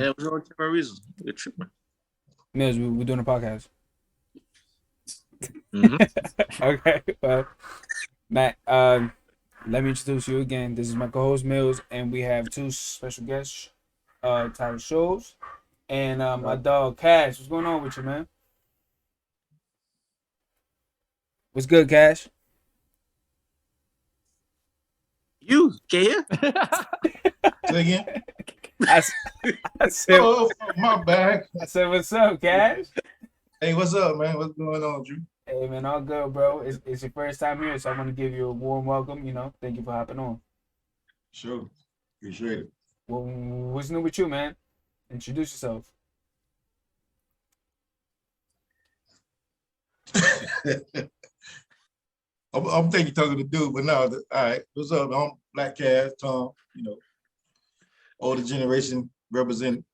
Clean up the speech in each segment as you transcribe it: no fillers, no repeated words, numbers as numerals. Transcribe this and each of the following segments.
Yeah, what's wrong with reason? You're tripping. Mills, we're doing a podcast. Mm-hmm. Okay, well, Matt, let me introduce you again. This is my co-host Mills, and we have two special guests, title shows, and my dog Cash. What's going on with you, man? What's good, Cash? You can hear? Say again? I, s- I said, Oh, my bad. I said, what's up, Cash? Hey, what's up, man? What's going on, Drew? Hey, man, all good, bro. It's your first time here, so I want to give you a warm welcome. Thank you for hopping on. Sure. Appreciate Well, what's new with you, man? Introduce yourself. it. I'm thinking talking to dude, but no, all right. What's up? I'm Black Cat, Tom, older generation represented.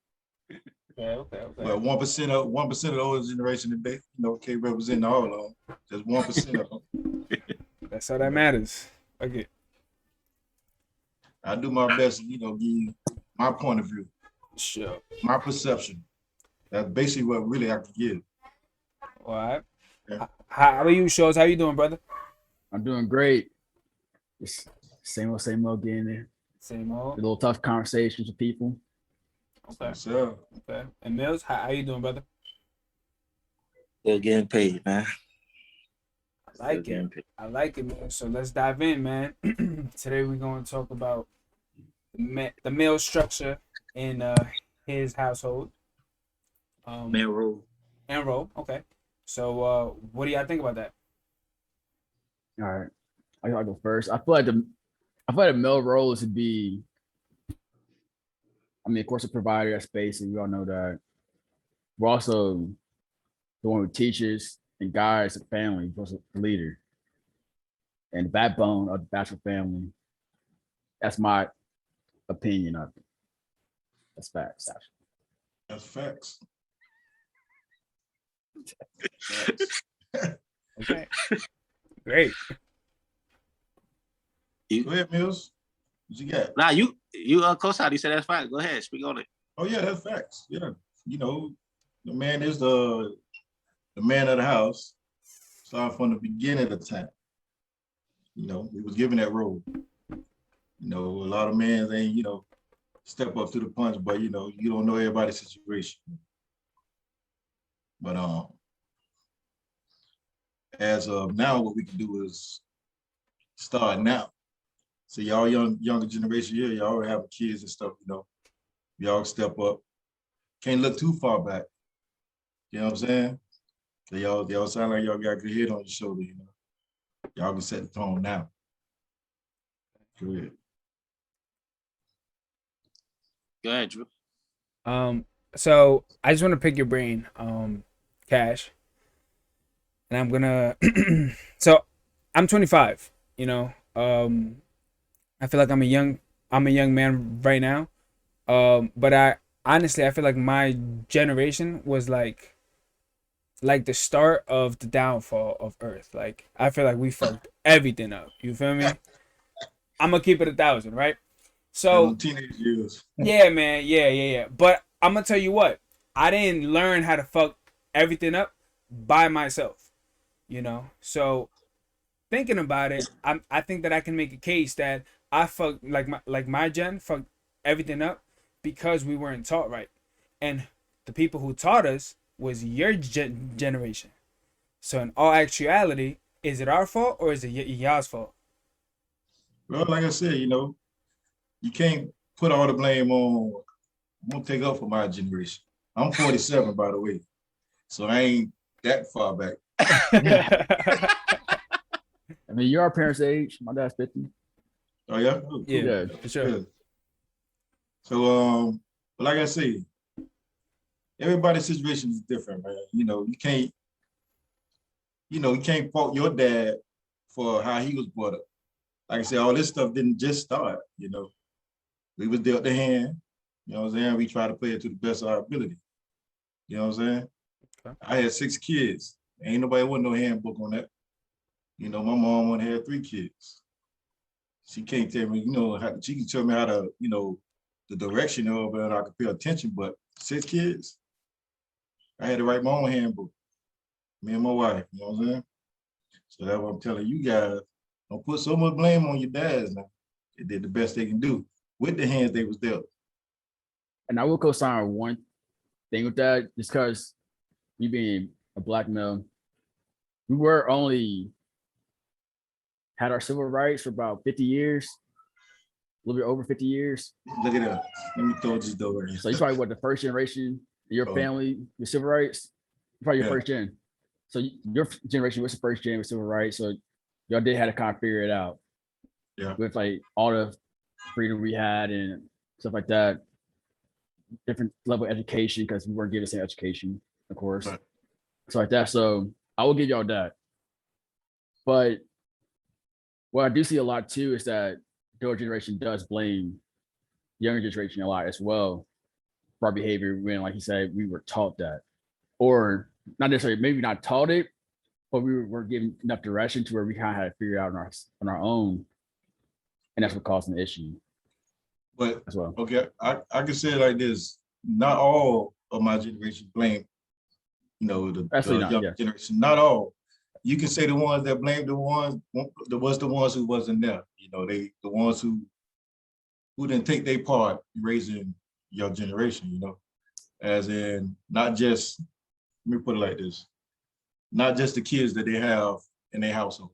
Okay. Well, 1% of the older generation today, can't represent all of them. Just 1% of them. That's all that matters. Okay. I do my best to, give you my point of view, Sure. my perception. That's basically what really I can give. All right. Yeah. How are you, Shorts? How you doing, brother? I'm doing great. Just same old getting there. Same A old. little tough conversations with people. Okay. So, Okay. And Mills, how you doing, brother? Still getting paid, man. I like Still getting it. paid. I like it, man. So let's dive in, man. Today we're going to talk about the male structure in his household. Man roll. And role. Okay. So what do y'all think about that? All right. I gotta go first. I feel like the male role is to be, of course, a provider, a space, and we all know that. We're also the one who teaches and guides the family, plus a leader and the backbone of the bachelor family. That's my opinion of it. That's facts, actually. that's facts. Okay. Great. Go ahead, Mills. What you got? Nah, you co-side. You said that's fine. Go ahead, speak on it. Oh yeah, that's facts. Yeah, the man is the man of the house. Starting from the beginning of the time. He was given that role. A lot of men ain't step up to the punch, but you don't know everybody's situation. But as of now, what we can do is start now. So y'all younger generation here, y'all already have kids and stuff. Y'all step up. Can't look too far back. You know what I'm saying? So y'all sound like y'all got good head on your shoulder. Y'all can set the tone now. Go ahead. Go ahead, Drew. So I just want to pick your brain, Cash, and I'm gonna. So I'm 25. I feel like I'm a young man right now. But I honestly I feel like my generation was like the start of the downfall of Earth. Like I feel like we fucked everything up. You feel me? I'm gonna keep it 1,000, right? In the So teenage years. yeah, man, yeah. But I'm gonna tell you what, I didn't learn how to fuck everything up by myself. So thinking about it, I think that I can make a case that I fucked like my gen fucked everything up because we weren't taught right, and the people who taught us was your generation. So in all actuality, is it our fault or is it y'all's fault? Well, like I said, you can't put all the blame on. I'm gonna take up for my generation. I'm 47, by the way, so I ain't that far back. I mean, you're our parents' age. My dad's 50. Oh yeah, oh, cool. Yeah, Yeah. for sure. Yeah. So but like I say, everybody's situation is different, man. You can't fault your dad for how he was brought up. Like I said, all this stuff didn't just start. We was dealt the hand. You know what I'm saying? We try to play it to the best of our ability. You know what I'm saying? Okay. I had 6 kids. Ain't nobody want no handbook on that. My mom only had 3 kids. She can't tell me, she can tell me how to, the direction of it, I could pay attention. But 6 kids, I had to write my own handbook. Me and my wife, you know what I'm saying? So that's what I'm telling you guys. Don't put so much blame on your dads now. They did the best they can do with the hands they was dealt. And I will co-sign one thing with that, just because me being a black male, we were only had our civil rights for about 50 years, a little bit over 50 years. Look at that. Let me throw this door in. So you probably what, the first generation in your family with civil rights? Probably your first gen. So your generation was the first gen with civil rights. So y'all did have to kind of figure it out. Yeah. With like all the freedom we had and stuff like that. Different level of education because we weren't given the same education, of course. Right. So like that. So I will give y'all that. But what I do see a lot too is that the older generation does blame younger generation a lot as well for our behavior when, like you said, we were taught that. Or not necessarily, maybe not taught it, but we weren't given enough direction to where we kind of had to figure it out on our own. And that's what caused the issue. But as well. Okay, I can say it like this: not all of my generation blame, the young generation. Not all. You can say the ones that blame the ones who wasn't there. The ones who didn't take their part in raising your generation. As in not just, let me put it like this: not just the kids that they have in their household,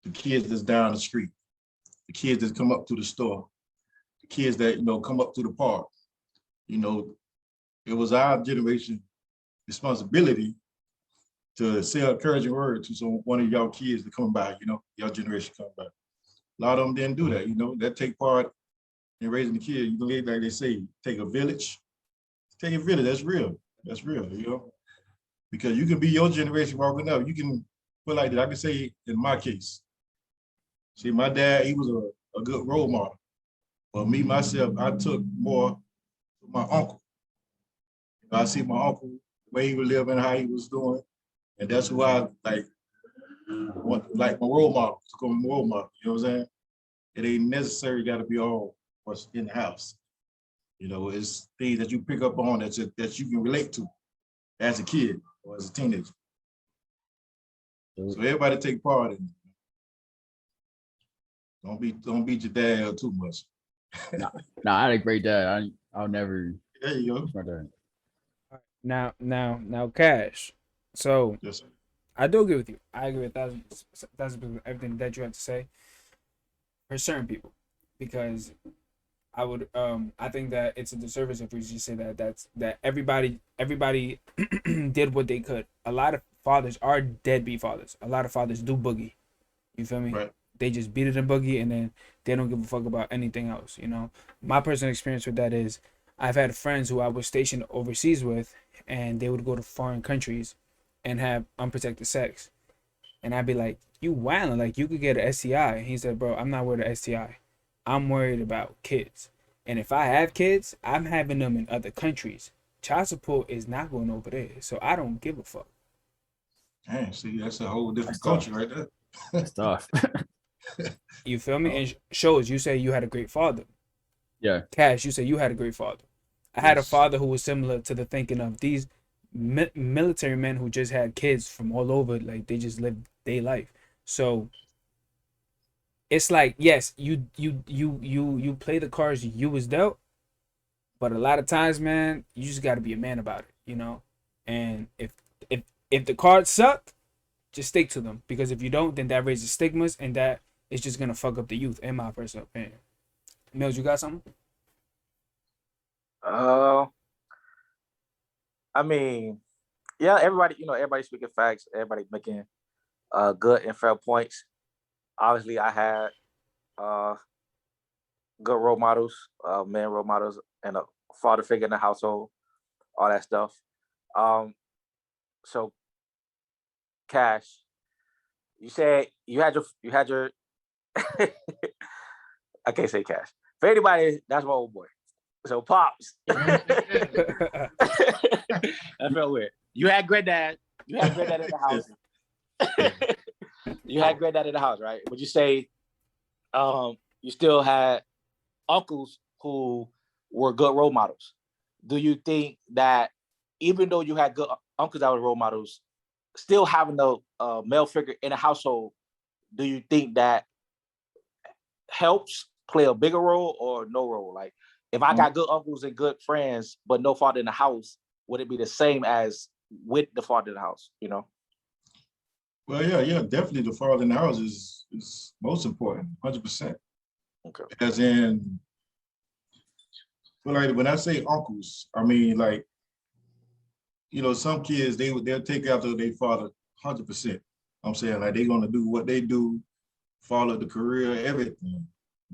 the kids that's down the street, the kids that come up to the store, the kids that come up to the park. It was our generation responsibility to say an encouraging word to one of y'all kids to come by. Your generation come by. A lot of them didn't do that. That take part in raising the kid. Like they say, take a village. Take a village. That's real. That's real. Because you can be your generation walking up. You can put like that. I can say in my case. See, my dad, he was a good role model. But me, myself, I took more to my uncle. I see my uncle, the way he was living, how he was doing. And that's who I like my role model, to become a role model. You know what I'm saying? It ain't necessarily got to be all what's in the house. It's things that you pick up on that you can relate to as a kid or as a teenager. So everybody take part in it. Don't beat your dad too much. No, I had a great dad. I'll never. There you go. My dad. Now, Cash. So Yes, sir. I do agree with you. I agree with everything that you have to say for certain people, because I think that it's a disservice if we just say that everybody did what they could. A lot of fathers are deadbeat fathers. A lot of fathers do boogie. You feel me? Right. They just beat it and boogie, and then they don't give a fuck about anything else. My personal experience with that is I've had friends who I was stationed overseas with, and they would go to foreign countries and have unprotected sex, and I'd be like, "You wildin', like you could get an STI." And he said, "Bro, I'm not worried about STI. I'm worried about kids, and if I have kids, I'm having them in other countries. Child support is not going over there, so I don't give a fuck." Dang, see, that's a whole different culture right there. That's tough. You feel me? And shows, you say you had a great father. Yeah. Cash, you say you had a great father. I had a father who was similar to the thinking of these military men who just had kids from all over, like they just lived their life. So it's like, yes, you play the cards you was dealt, but a lot of times, man, you just got to be a man about it, And if the cards suck, just stick to them, because if you don't, then that raises stigmas, and that is just gonna fuck up the youth, in my personal opinion. Mills, you got something? I mean, yeah, everybody speaking facts, everybody making good and fair points. Obviously, I had good role models, men role models, and a father figure in the household, all that stuff. So, Cash, you said you had your I can't say Cash. For anybody, that's my old boy. So Pops. That felt weird. You had granddad. You had granddad in the house. You had granddad in the house, right? Would you say you still had uncles who were good role models. Do you think that even though you had good uncles that were role models, still having a male figure in a household, do you think that helps play a bigger role or no role? Like, if I got good uncles and good friends, but no father in the house, would it be the same as with the father in the house? You know? Well, yeah, definitely the father in the house is most important, 100%. Okay. As in, well, like when I say uncles, I mean like, you know, some kids they'll take after their father 100%. I'm saying like they're gonna do what they do, follow the career, everything.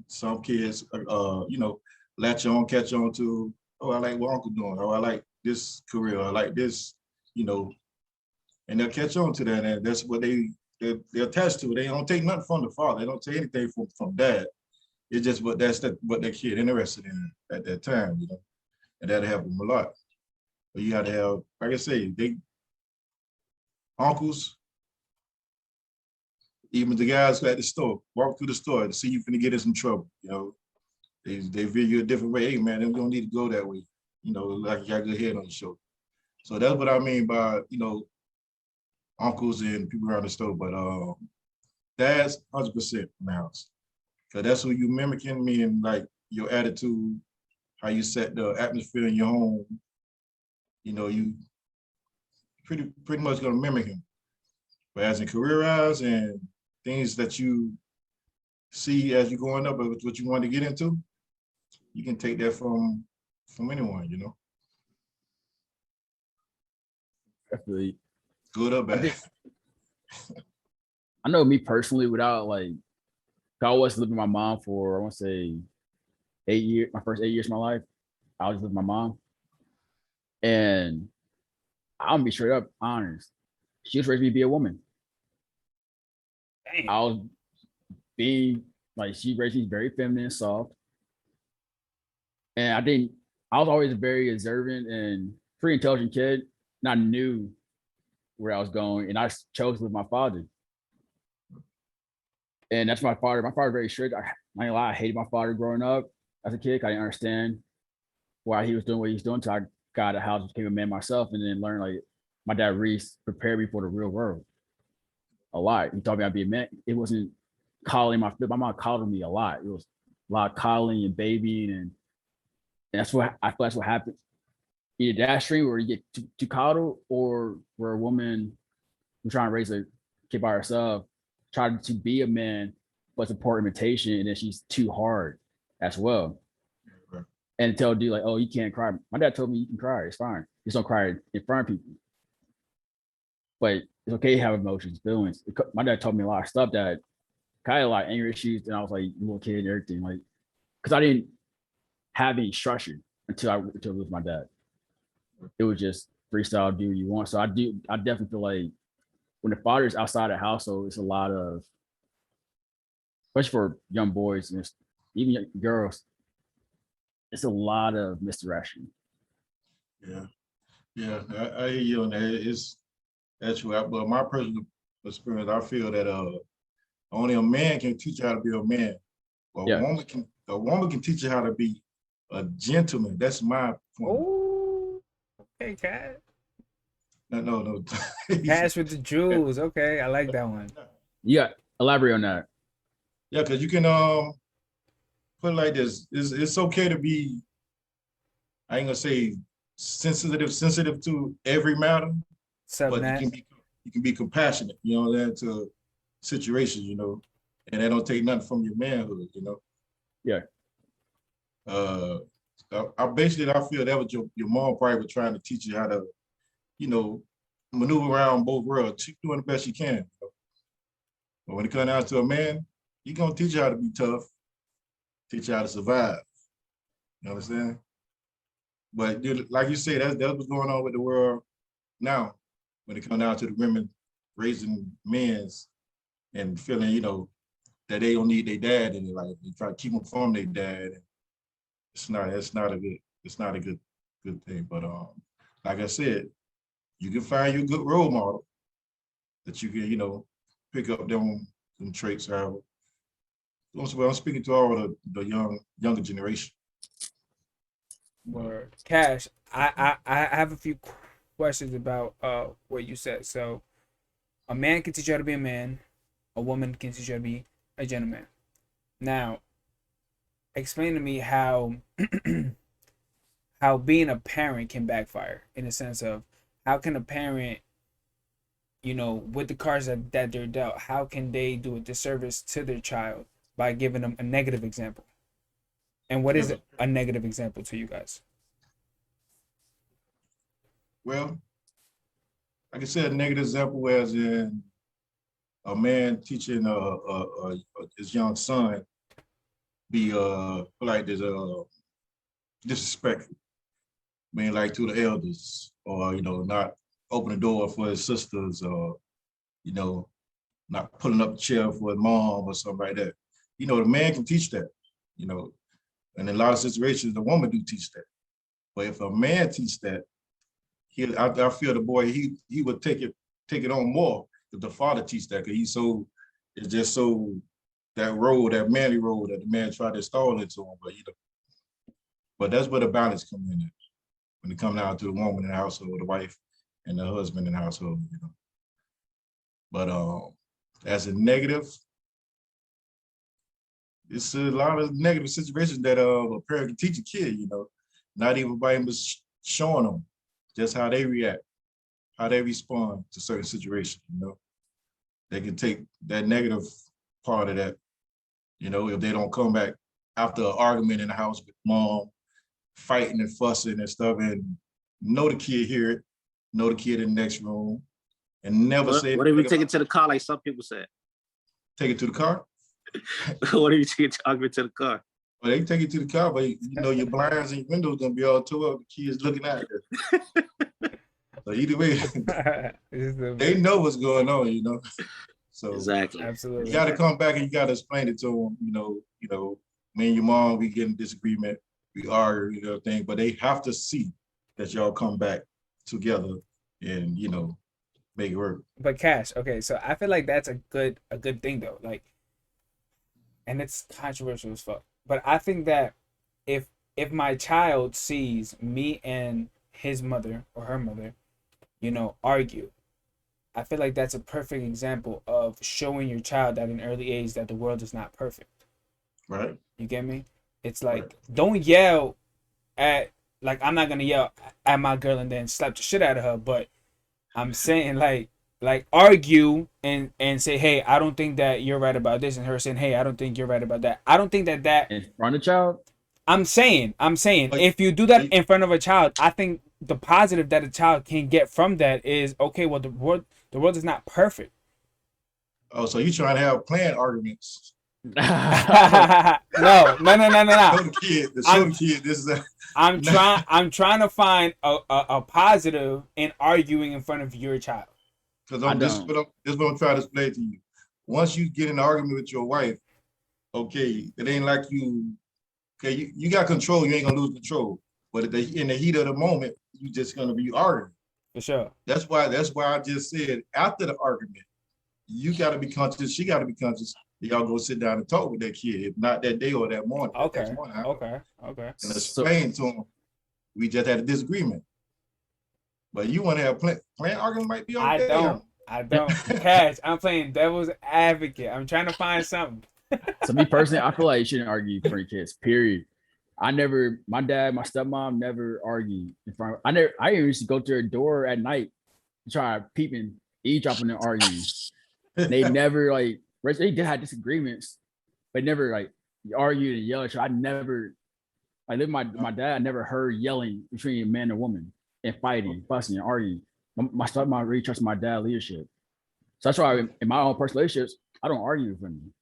Some kids, you know, latch on, catch on to, oh, I like what uncle doing. Oh, I like this career. I like this, you know, and they'll catch on to that, and that's what they're attached to. They don't take nothing from the father. They don't take anything from dad. It's just what their kid interested in at that time, you know, and that'll help them a lot. But you got to have, like I say, uncles, even the guys who at the store, walk through the store to see you finna get in some trouble, you know. They view you a different way. Hey man, they don't need to go that way. You know, like you got a good head on your shoulder. So that's what I mean by, you know, uncles and people around the store. But dad's 100% in the house. Cause that's who you mimicking, me, and like your attitude, how you set the atmosphere in your home. You know, you pretty much gonna mimic him. But as in career-wise and things that you see as you're going up, with what you want to get into, you can take that from anyone, you know. Definitely. Good or bad. I know me personally, without like, I was living with my mom for, I want to say 8 years, my first 8 years of my life. I was with my mom. And I'm gonna be straight up honest. She was raised me to be a woman. Damn. I was being like, she raised me very feminine and soft. And I was always a very observant and pretty intelligent kid. And I knew where I was going, and I chose with my father. And that's my father. My father was very strict. I ain't lie, I hated my father growing up as a kid. I didn't understand why he was doing what he was doing until I got out of the house, became a man myself, and then learned like my dad Reese prepared me for the real world a lot. He taught me how to be a man. It wasn't coddling my mom coddled me a lot. It was a lot of coddling and babying, and that's what I feel that's what happens. Either that extreme where you get too coddled, or where a woman who's trying to raise a kid by herself try to be a man, but it's a poor imitation, and then she's too hard as well. And tell a dude like, oh, you can't cry. My dad told me you can cry, it's fine. Just don't cry in front of people. But it's okay to have emotions, feelings. My dad told me a lot of stuff that kind of like anger issues, and I was like a little kid and everything, like, because I didn't have any structure until I was with my dad. It was just freestyle, do what you want. So I definitely feel like when the father's outside the household, it's a lot of, especially for young boys and even young girls, it's a lot of misdirection. Yeah, I hear you on that. That's right. But my personal experience, I feel that only a man can teach you how to be a man. Well, Yeah. a woman can teach you how to be a gentleman. That's my point. Oh, okay, Cat. No. Cash with the jewels. Okay, I like that one. Yeah, elaborate on that. Yeah, because you can put it like this. It's okay to be, I ain't gonna say sensitive to every matter, but you can be compassionate, you know, that to situations, you know, and that don't take nothing from your manhood, you know. Yeah. I feel that was your mom probably was trying to teach you how to, you know, maneuver around both worlds. She's doing the best she can. You know? But when it comes down to a man, he's gonna teach you how to be tough, teach you how to survive. You understand? But like you say, that's what's going on with the world now. When it comes down to the women raising men and feeling, you know, that they don't need their dad in their life. They try to keep them from their dad. It's not a good thing. But like I said, you can find you a good role model that you can, you know, pick up them traits. Well, I'm speaking to all the younger generation. Word. Cash, I have a few questions about what you said. So a man can teach you how to be a man, a woman can teach you how to be a gentleman. Now, explain to me how how being a parent can backfire in the sense of how can a parent, with the cards that they're dealt, how can they do a disservice to their child by giving them a negative example? And what is Yeah. a negative example to you guys? Well, like I said, a negative example as in a man teaching his young son be like this disrespectful, being like to the elders, or not open the door for his sisters, or you know not pulling up the chair for his mom or something like that. The man can teach that, you know, and in a lot of situations the woman do teach that. But if a man teach that, I feel the boy he would take it on more if the father teach that, because it's just so that manly role that the man tried to install into him. But that's where the balance comes in at, when it comes down to the woman in the household, the wife and the husband in the household. But as a negative, it's a lot of negative situations that a parent can teach a kid, not even by him just showing them just how they react, how they respond to certain situations. They can take that negative part of that, if they don't come back after an argument in the house with mom, fighting and fussing and stuff, and know the kid hear it, know the kid in the next room, and never say. What if we take it to the car like some people said? Take it to the car? What if you take the argument to the car? Well, they take it to the car, but your blinds and your windows gonna be all tore up. The kids looking at it. So either way, they know what's going on. So exactly. Absolutely. You got to come back and you got to explain it to them. Me and your mom, we get in disagreement, we argue, thing, but they have to see that y'all come back together and make it work. But Cash, okay, so I feel like that's a good thing though. Like, and it's controversial as fuck. But I think that if my child sees me and his mother or her mother, argue, I feel like that's a perfect example of showing your child at an early age that the world is not perfect. Right. You get me? It's like, don't yell at, like, I'm not gonna yell at my girl and then slap the shit out of her, but I'm saying like argue and say, hey, I don't think that you're right about this, and her saying, hey, I don't think you're right about that. I don't think that in front of the child. I'm saying Like, if you do that in front of a child, I think the positive that a child can get from that is, okay, well, the world is not perfect. Oh, so you trying to have planned arguments? No. Show the kid this is I'm trying to find a positive in arguing in front of your child. Because this is what I'm trying to explain to you. Once you get in an argument with your wife, okay, it ain't like you got control, you ain't gonna lose control. But in the heat of the moment, you just gonna be arguing. For sure. That's why I just said after the argument, you gotta be conscious, she gotta be conscious. Y'all go sit down and talk with that kid, if not that day or that morning. Okay. That morning, Okay. and explain to him we just had a disagreement. But you want to have planned argument might be okay. I don't. Cash, I'm playing devil's advocate. I'm trying to find something. So me personally, I feel like you shouldn't argue in front of kids, period. My dad, my stepmom never argued in front of, I used to go to their door at night and try peeping, eavesdropping and arguing. They never they did have disagreements, but never argued and yelled. So I never, my dad, I never heard yelling between a man and woman and fighting, fussing and arguing. My stepmom really trusted my dad's leadership. So that's why in my own personal relationships, I don't argue with them.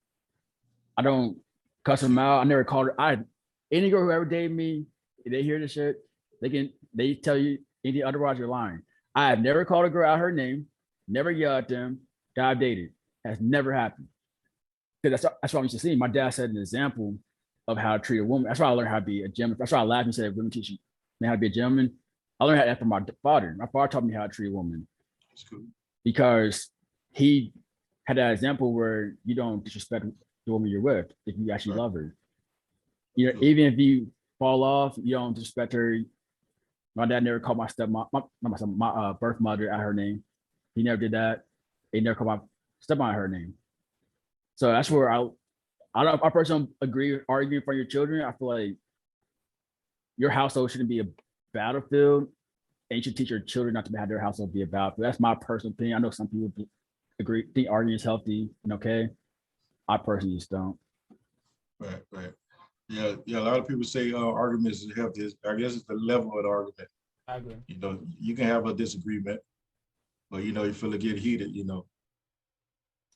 I don't cuss them out. I never called her. Any girl who ever dated me, if they hear this shit, they tell you anything otherwise, you're lying. I have never called a girl out her name, never yelled at them that I've dated. Has never happened. Because that's what I'm used to seeing. My dad set an example of how to treat a woman. That's why I learned how to be a gentleman. That's why I laughed and said women teach you how to be a gentleman. I learned that from my father. My father taught me how to treat a woman. That's cool. Because he had that example where you don't disrespect the woman you're with if you actually love her. Even if you fall off. You don't disrespect her. My dad never called my stepmom, my birth mother at her name. He never did that. He never called my stepmom her name. So that's where I personally agree arguing for your children. I feel like your household shouldn't be a battlefield, and you should teach your children not to have their household be a battlefield. That's my personal opinion. I know some people agree, think arguing is healthy and okay. I personally just don't. Right. Yeah. A lot of people say arguments is healthy. I guess it's the level of the argument. I agree. You know, you can have a disagreement, but you feel it get heated. You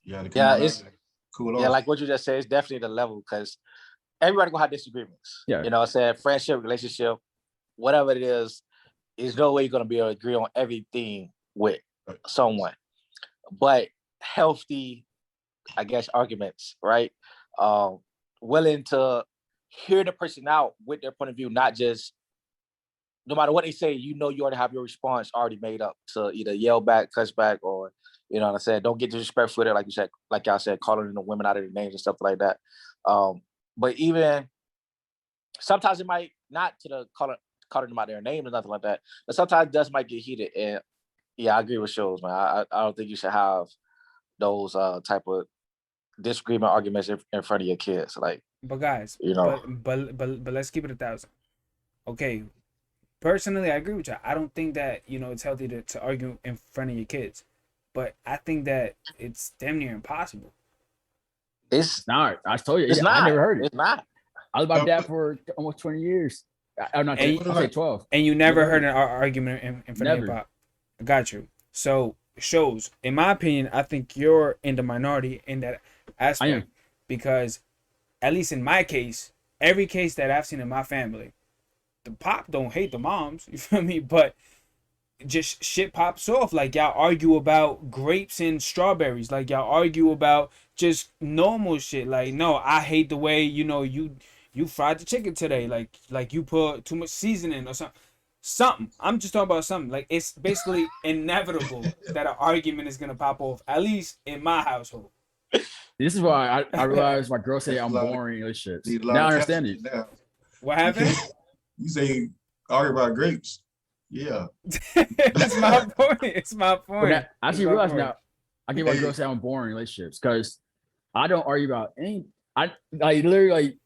gotta come out it's and cool off. yeah, like what you just said, it's definitely the level because everybody gonna have disagreements. Yeah. You know what I'm saying? Friendship, relationship, whatever it is no way you're gonna be able to agree on everything with someone. But healthy, I guess, arguments, right? Willing to hear the person out with their point of view, not just no matter what they say, you already have your response already made up to either yell back, cuss back, or you know what I'm saying. Don't get disrespectful with it, like you said, like y'all said, calling the women out of their names and stuff like that. But even sometimes it might not to the calling them out their name or nothing like that. But sometimes it does might get heated. And yeah, I agree with Shows, man. I don't think you should have those type of disagreement arguments in front of your kids. Like, But guys, but let's keep it 1,000. Okay. Personally, I agree with you. I don't think that, it's healthy to argue in front of your kids. But I think that it's damn near impossible. It's not. I told you. It's not. I never heard it. It's not. I was with my dad for almost 20 years. I'm not. I say 12. And you never heard an argument in front of your pop. I got you. So Shows, in my opinion, I think you're in the minority in that aspect because, at least in my case, every case that I've seen in my family, the pop don't hate the moms. You feel me? But just shit pops off. Like y'all argue about grapes and strawberries. Like y'all argue about just normal shit. Like, no, I hate the way you fried the chicken today. Like you put too much seasoning or something. I'm just talking about something. Like it's basically inevitable that an argument is gonna pop off. At least in my household. This is why I realized my girl say I'm boring or shit. Now I understand it. What happened? You say argue about grapes. Yeah. That's my point. It's my point. But I actually realize now I get why girls say I'm boring relationships because I don't argue about any. I literally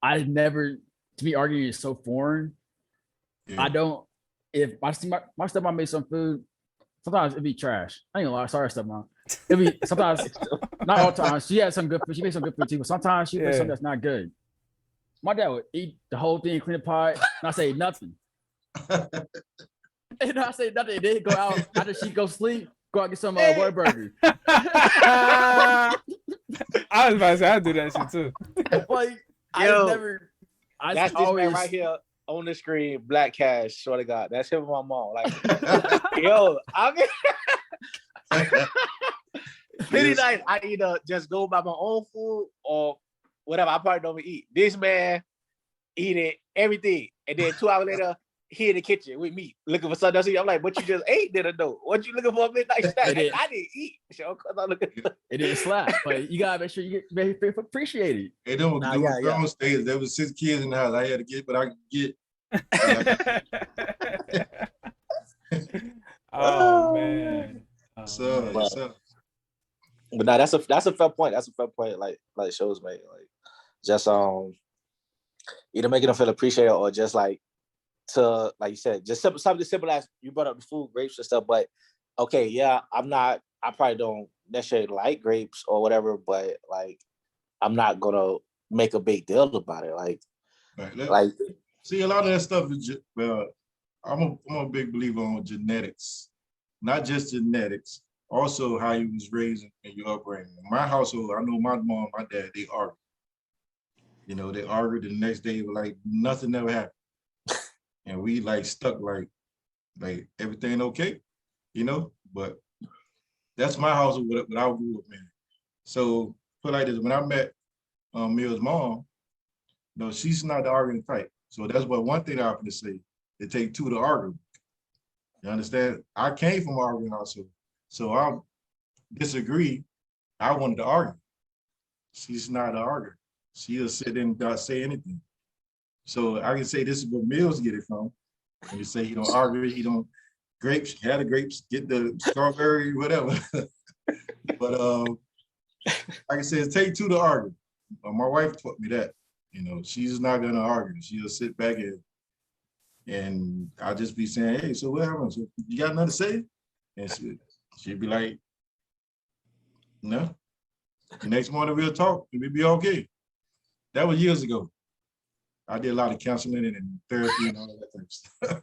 I never, to me arguing is so foreign. Yeah. I don't. If my stepmom made some food, sometimes it'd be trash. I ain't gonna lie. Sorry, stepmom. It'd be sometimes, not all times. She had some good food. She made some good food too, but sometimes she made something that's not good. My dad would eat the whole thing, clean the pot, and I say nothing. And I say nothing. Then go out after she go sleep. Go out and get some Whataburger. I was about to say I do that shit too. Like that's this man right here on the screen, Black Cash. Swear to God, that's him and my mom. Like, yo, I mean, pretty nice. I either just go buy my own food or whatever. I probably don't even eat. This man eating everything, and then 2 hours later, he in the kitchen with me looking for something else. I'm like, what you just ate? Didn't know. What you looking for a midnight snack? I didn't eat. So it didn't slap, but you gotta make sure you get appreciated. Hey, there was grown stages. There was 6 kids in the house. I had to get what I could get. Oh man. So. But no, that's a fair point. That's a fair point. Like Shows made. Like just either making them feel appreciated or just like to, like you said, just something simple as you brought up the food, grapes and stuff. But okay, yeah, I probably don't necessarily like grapes or whatever, but like I'm not gonna make a big deal about it. Like see, a lot of that stuff is I'm a big believer on genetics, not just genetics, also how you was raised and your upbringing. In my household, I know my mom, my dad, they argue. They argued the next day, like nothing ever happened. And we like stuck like everything okay, but that's my household, what I grew up in. So put like this, when I met Mill's mom, she's not the arguing type. So that's one thing I have to say. It takes 2 to argue. You understand? I came from arguing also. So I disagree. I wanted to argue. She's not an arguer. She'll sit and not say anything. So I can say this is where Mills get it from. When you say he don't argue, he don't grapes, had the grapes, get the strawberry, whatever. But like I said, take two to argue. My wife taught me that. You know, she's not gonna argue. She'll sit back and I'll just be saying, hey, so what happened? So you got nothing to say? And she'd be like, no. The next morning we'll talk and we'll be okay. That was years ago. I did a lot of counseling and therapy and all that type of stuff.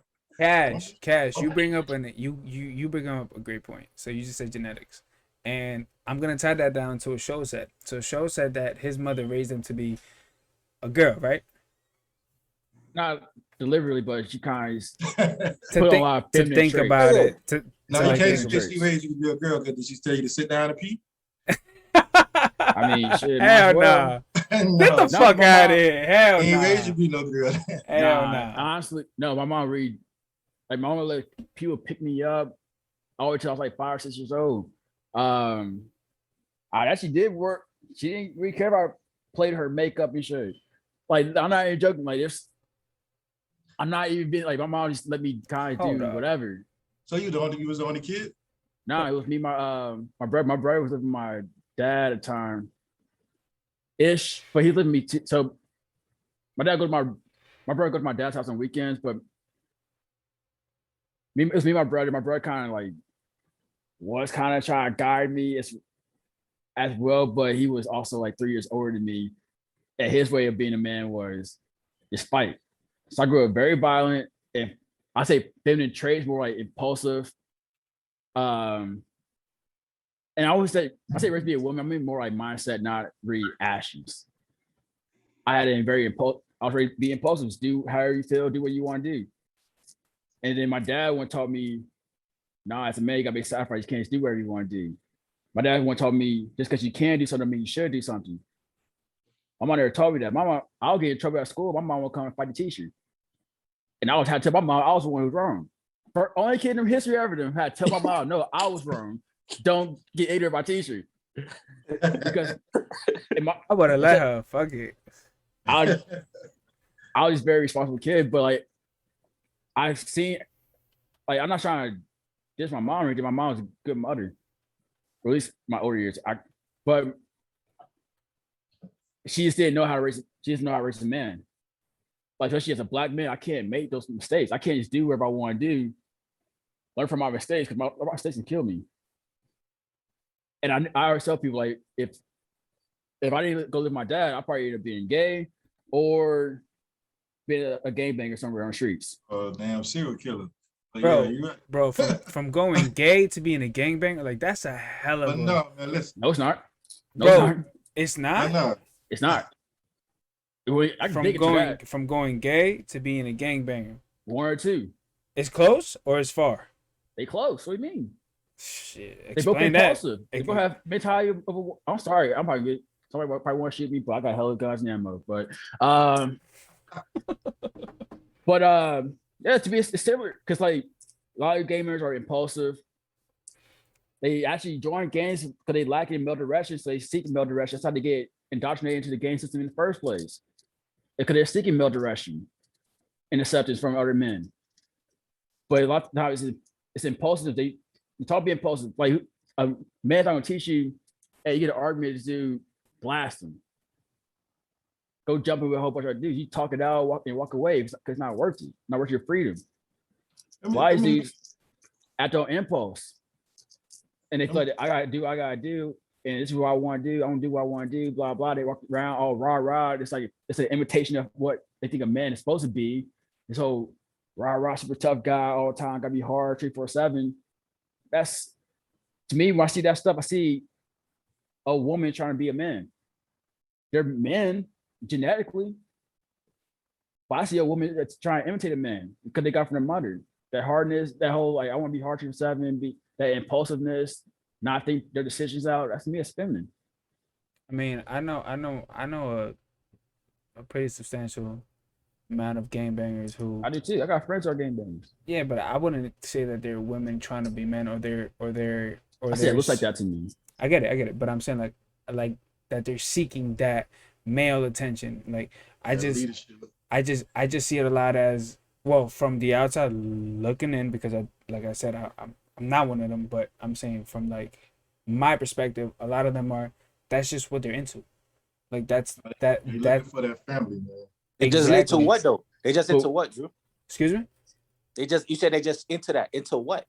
Cash, you bring up you bring up a great point. So you just said genetics. And I'm gonna tie that down to a show set. So Show said that his mother raised him to be a girl, right? Not deliberately, but she kind of To put a think, lot of to feminine think traits. about it. No, to you like can't think just raise you to be a girl because did she tell you to sit down and pee? I mean, shit. might Hell as well. nah. No, Get the no, fuck my out of mom- here. Hell ain't raised you nah. to be no girl. Hell Nah, nah. honestly, no. My mom read like my mom would let people pick me up all the way till I was like 5 or 6 years old. I actually did work. She didn't really care about played her makeup and shit. Like I'm not even joking. Like this, I'm not even being like my mom just let me kind of Hold do up. whatever. So you was the only kid? No, it was me, my brother. My brother was with my dad at the time, ish. But he lived with me too. So my dad goes to my brother goes to my dad's house on weekends. But it was me, and my brother. My brother kind of like was kind of trying to guide me as well, but he was also like 3 years older than me. And his way of being a man was just fight. So I grew up very violent. And I say feminine traits, more like impulsive. And I always say, I say raised to be a woman, I mean more like mindset, not really actions. I had a very I was raised to be impulsive, just do however you feel, do what you want to do. And then my dad one taught me, nah, as a man, you gotta be sacrificed, you can't just do whatever you want to do. My dad one taught me, just because you can do something, means you should do something. My mom never taught me that. My mom, I'll get in trouble at school, my mom would come and fight the teacher. And I always had to tell my mom I was the one who was wrong. For only kid in history ever done had to tell my mom, no, I was wrong. Don't get angry at my teacher. Because I would have let her. Fuck it. I was just a very responsible kid, but like I've seen, like I'm not trying to diss my mom or anything. My mom was a good mother, or at least my older years. But she just didn't know how to raise. She doesn't know how to raise a man. Like especially as a black man, I can't make those mistakes. I can't just do whatever I want to do. Learn from my mistakes because my mistakes can kill me. And I always tell people like if I didn't go live with my dad, I'd probably end up being gay or being a gangbanger somewhere on the streets. Damn serial killer. But Bro, yeah, you're right. Bro, from going gay to being a gangbanger, like that's a hell of But a. no, man, listen. No, it's not. No, Bro, it's it's not. not. No, It's not. I can From dig it to going that. from going gay to being a gangbanger. 1 or 2. It's close or it's far? They close. What do you mean? Shit, They both explain that. impulsive. They both have mentality of a. I'm sorry. I'm probably good. Somebody probably want to shoot me, but I got hella guns and ammo. But yeah, to be it's similar because like a lot of gamers are impulsive. They actually join games because they lack in male direction, so they seek male direction. That's how they get indoctrinated into the game system in the first place. Because they're seeking male direction and acceptance from other men. But a lot of times it's impulsive. You talk about impulsive. Like a man's not gonna teach you, hey, you get an argument, this dude, blast him. Go jumping with a whole bunch of dudes. You talk it out, walk away because it's not worth it. Not worth your freedom. Why is these act on impulse? And they feel like I gotta do, and this is what I want to do. I want to do what I want to do, blah, blah. They walk around all rah. It's like it's an imitation of what they think a man is supposed to be. This whole rah, super tough guy all the time, gotta be hard 24/7. That's to me, when I see that stuff, I see a woman trying to be a man. They're men genetically, but I see a woman that's trying to imitate a man because they got from their mother. That hardness, that whole like I want to be hard 24/7, be that impulsiveness, not think their decisions out. That's to me, it's feminine. I mean, I know a pretty substantial amount of gangbangers who. I do too. I got friends who are gangbangers. Yeah, but I wouldn't say that they're women trying to be men or they're. I say it looks like that to me. I get it, but I'm saying like that they're seeking that male attention. Like I just I just see it a lot as well from the outside looking in because like I said, I'm not one of them, but I'm saying from like my perspective, a lot of them are. That's just what they're into. Like that's They looking for that family, man. They just into exactly. what though? They just into what, Drew? Excuse me. You said they just into that. Into what?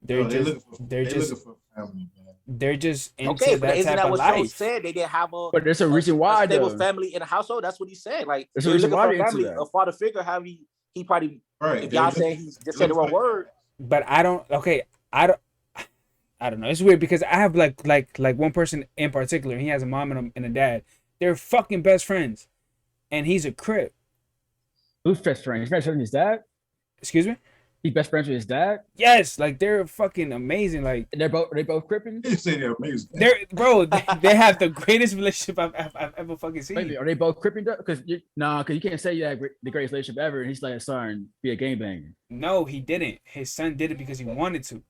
They're No, just they looking for family, man. they're just into Okay, but that isn't type that of what Joe life. said? They didn't have a But there's a reason why stable though. family in the household. That's what he said. Like There's a they're reason looking why for a they're into family, that. a father figure. How he probably Right. if they y'all look- saying he just said the wrong word. But I don't. Okay, I don't know. It's weird because I have like one person in particular. He has a mom and a dad. They're fucking best friends, and he's a Crip. Who's best friend? He's best friend with his dad. Excuse me. He's best friends with his dad. Yes, like they're fucking amazing. Like And they both cripping. They say they're amazing. they have the greatest relationship I've ever fucking seen. Maybe are they both cripping? Because you can't say you have the greatest relationship ever, and he's like, son, be a gangbanger. No, he didn't. His son did it because he wanted to.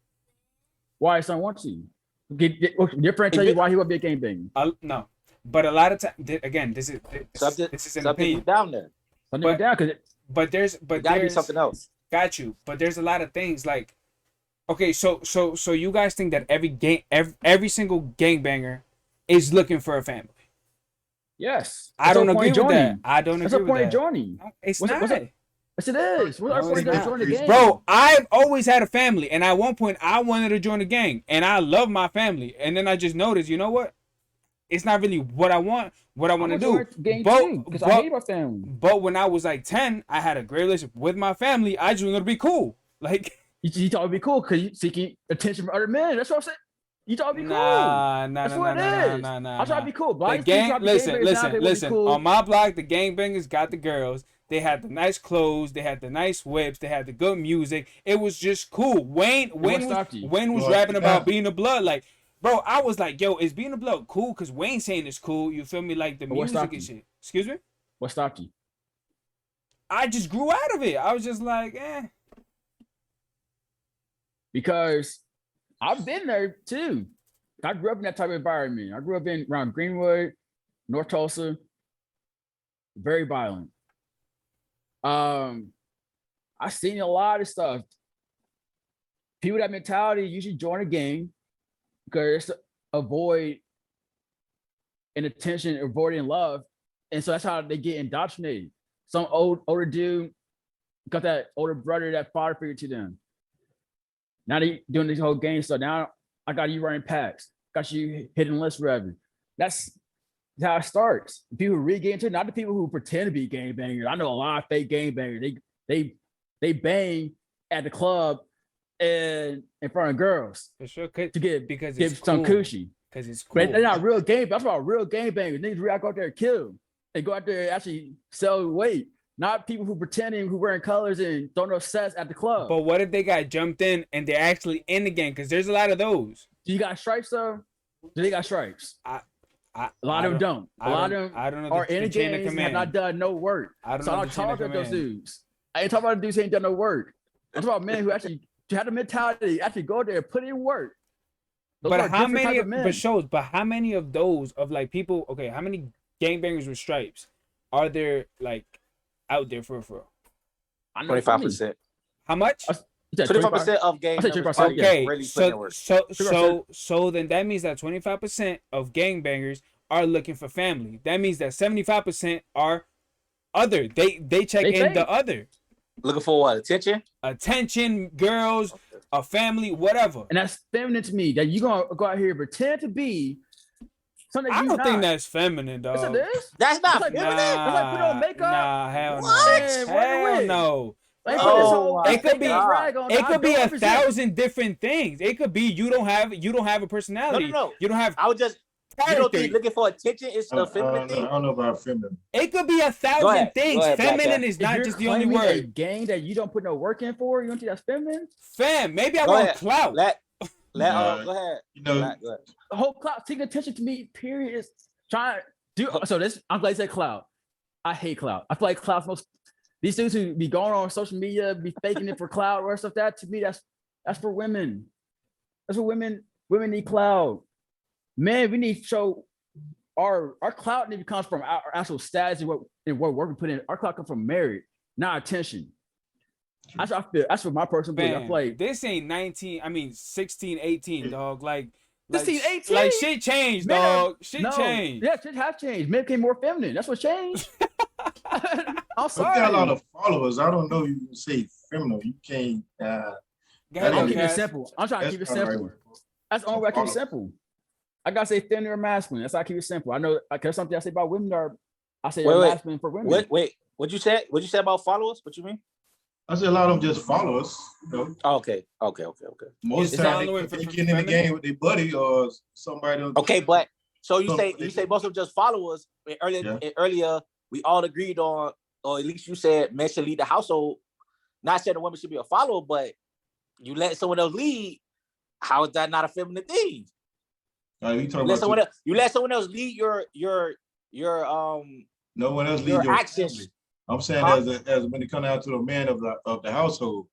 Why his son wants to? Your friend tell you why he would be a gangbanger. No, but a lot of time, again, this is an Something opinion. down there. Something But- down because But It gotta be something else. Got you. But there's a lot of things like, okay, so you guys think that every single gangbanger is looking for a family? yes, I don't That's the agree point with of that. joining. I don't That's agree the with point of that. joining. No, it's What's- not. what's up? Yes, it is. What's our No, point it's of not. joining the gang? Bro, I've always had a family, and at one point I wanted to join a gang, and I love my family, and then I just noticed, you know what? It's not really what I want. What I want to do. Because I hate my family. But when I was like 10, I had a great relationship with my family. I just wanted to be cool. Like, You thought it'd be cool because you seeking attention from other men. That's what I'm saying. You thought it'd be cool. nah. That's what it is. I try to be cool. The Black gang, listen. Cool. On my block, the gangbangers got the girls. They had the nice clothes. They had the nice whips. They had the good music. It was just cool. Wayne was Well, rapping about yeah. being a blood. Like, bro, I was like, yo, is being a blood cool? Because Wayne saying it's cool. You feel me? Like the But what music stopped and you? shit. Excuse me? What stopped you? I just grew out of it. I was just like, eh. Because I've been there too. I grew up in that type of environment. I grew up around Greenwood, North Tulsa. Very violent. I've seen a lot of stuff. People with that mentality usually join a gang because it's to avoid an attention, avoiding love. And so that's how they get indoctrinated. Some older dude got that older brother, that father figure to them. Now they doing this whole game stuff. Now I got you running packs, got you hitting lists forever. That's how it starts. People really get into it, not the people who pretend to be gangbangers. I know a lot of fake gangbangers. They bang at the club and in front of girls For sure. to get Because it's some cool. coochie. Because it's cool. But they're not real gangbangers. That's about real gangbangers. Niggas really go out there and kill. They go out there and actually sell weight. Not people who pretending, who wearing colors and don't know sets at the club. But what if they got jumped in and they're actually in the gang? Because there's a lot of those. Do you got stripes though? Do they got stripes? A lot of them don't. A lot of them I don't know. are in the chain of gangs and have command. not done no work. I don't So know. I'm the chain of talking about those command. dudes. I ain't talking about the dudes who ain't done no work. I'm talking about men who actually had the mentality, actually go there and put in work. Those But are how different many? type of men. But how many of those of like people? Okay, how many gangbangers with stripes are there like out there for real? I know plenty. 25%. How much? You said 25% of gang I said members 25%, are yeah. Okay, really putting in so work. so then that means that 25% of gangbangers are looking for family. That means that 75% are other. They check They in fake. the other. Looking for what? Attention, girls, a family, whatever. And that's feminine to me. That you gonna go out here and pretend to be something I you don't not. think that's feminine, dog. Yes, it is. That's not It's like feminine. It's like put on makeup. Nah, hell What? no. Man, wear the Hell wig. no. Like, Oh put this whole my It could be- rag on. It I could be don't a represent- thousand different things. It could be you don't have a personality. No. You don't have I would just. You don't character. think looking for attention is a feminine I thing? don't know about feminine. It could be a Go thousand ahead. things. Go ahead, Black Feminine Cat. is If not you're just the only claiming a word. gang that you don't put no work in for, you don't think that's feminine? Fam, maybe I Go want ahead. clout. Let Nah. go ahead. You know, Black, go ahead. The whole clout, taking attention to me, period, is trying to do. So this, I'm glad you said clout. I hate clout. I feel like clout's most. These dudes who be going on social media, be faking it for clout or stuff. That to me, that's for women. That's what women need clout. Men, we need to show our clout need to come from our actual stats and what work we put in. Our clout come from merit, not attention. That's what I feel. That's what my personal belief. I Fam, feel like this ain't 16, 18, dog. Like 16, 18? Like shit changed, Men dog. Shit no, changed. yeah, shit have changed. Men became more feminine. That's what changed. I'm But sorry. you got a lot of followers. I don't know. You can say feminine. You can't. Go I ahead, I'm think keeping it Cass. simple. I'm trying to keep it not the right simple. word. That's the only way I keep it simple. I gotta say feminine or masculine. That's how I keep it simple. I know there's something I say about women are I say Wait, wait. masculine for women. Wait, what you said? What you said about followers? What you mean? I said a lot of them just follow us. You know, Oh, okay. most Is of the time following they for get in the feminine? game with their buddy or somebody. Okay, but so you So- say most of them just followers. Earlier we all agreed on, or at least you said men should lead the household. Not saying the woman should be a follower, but you let someone else lead. How is that not a feminine thing? You You talking let someone about else, you let someone else lead your no one else your lead your actions. family. I'm saying Huh? as when it comes down to the man of the household,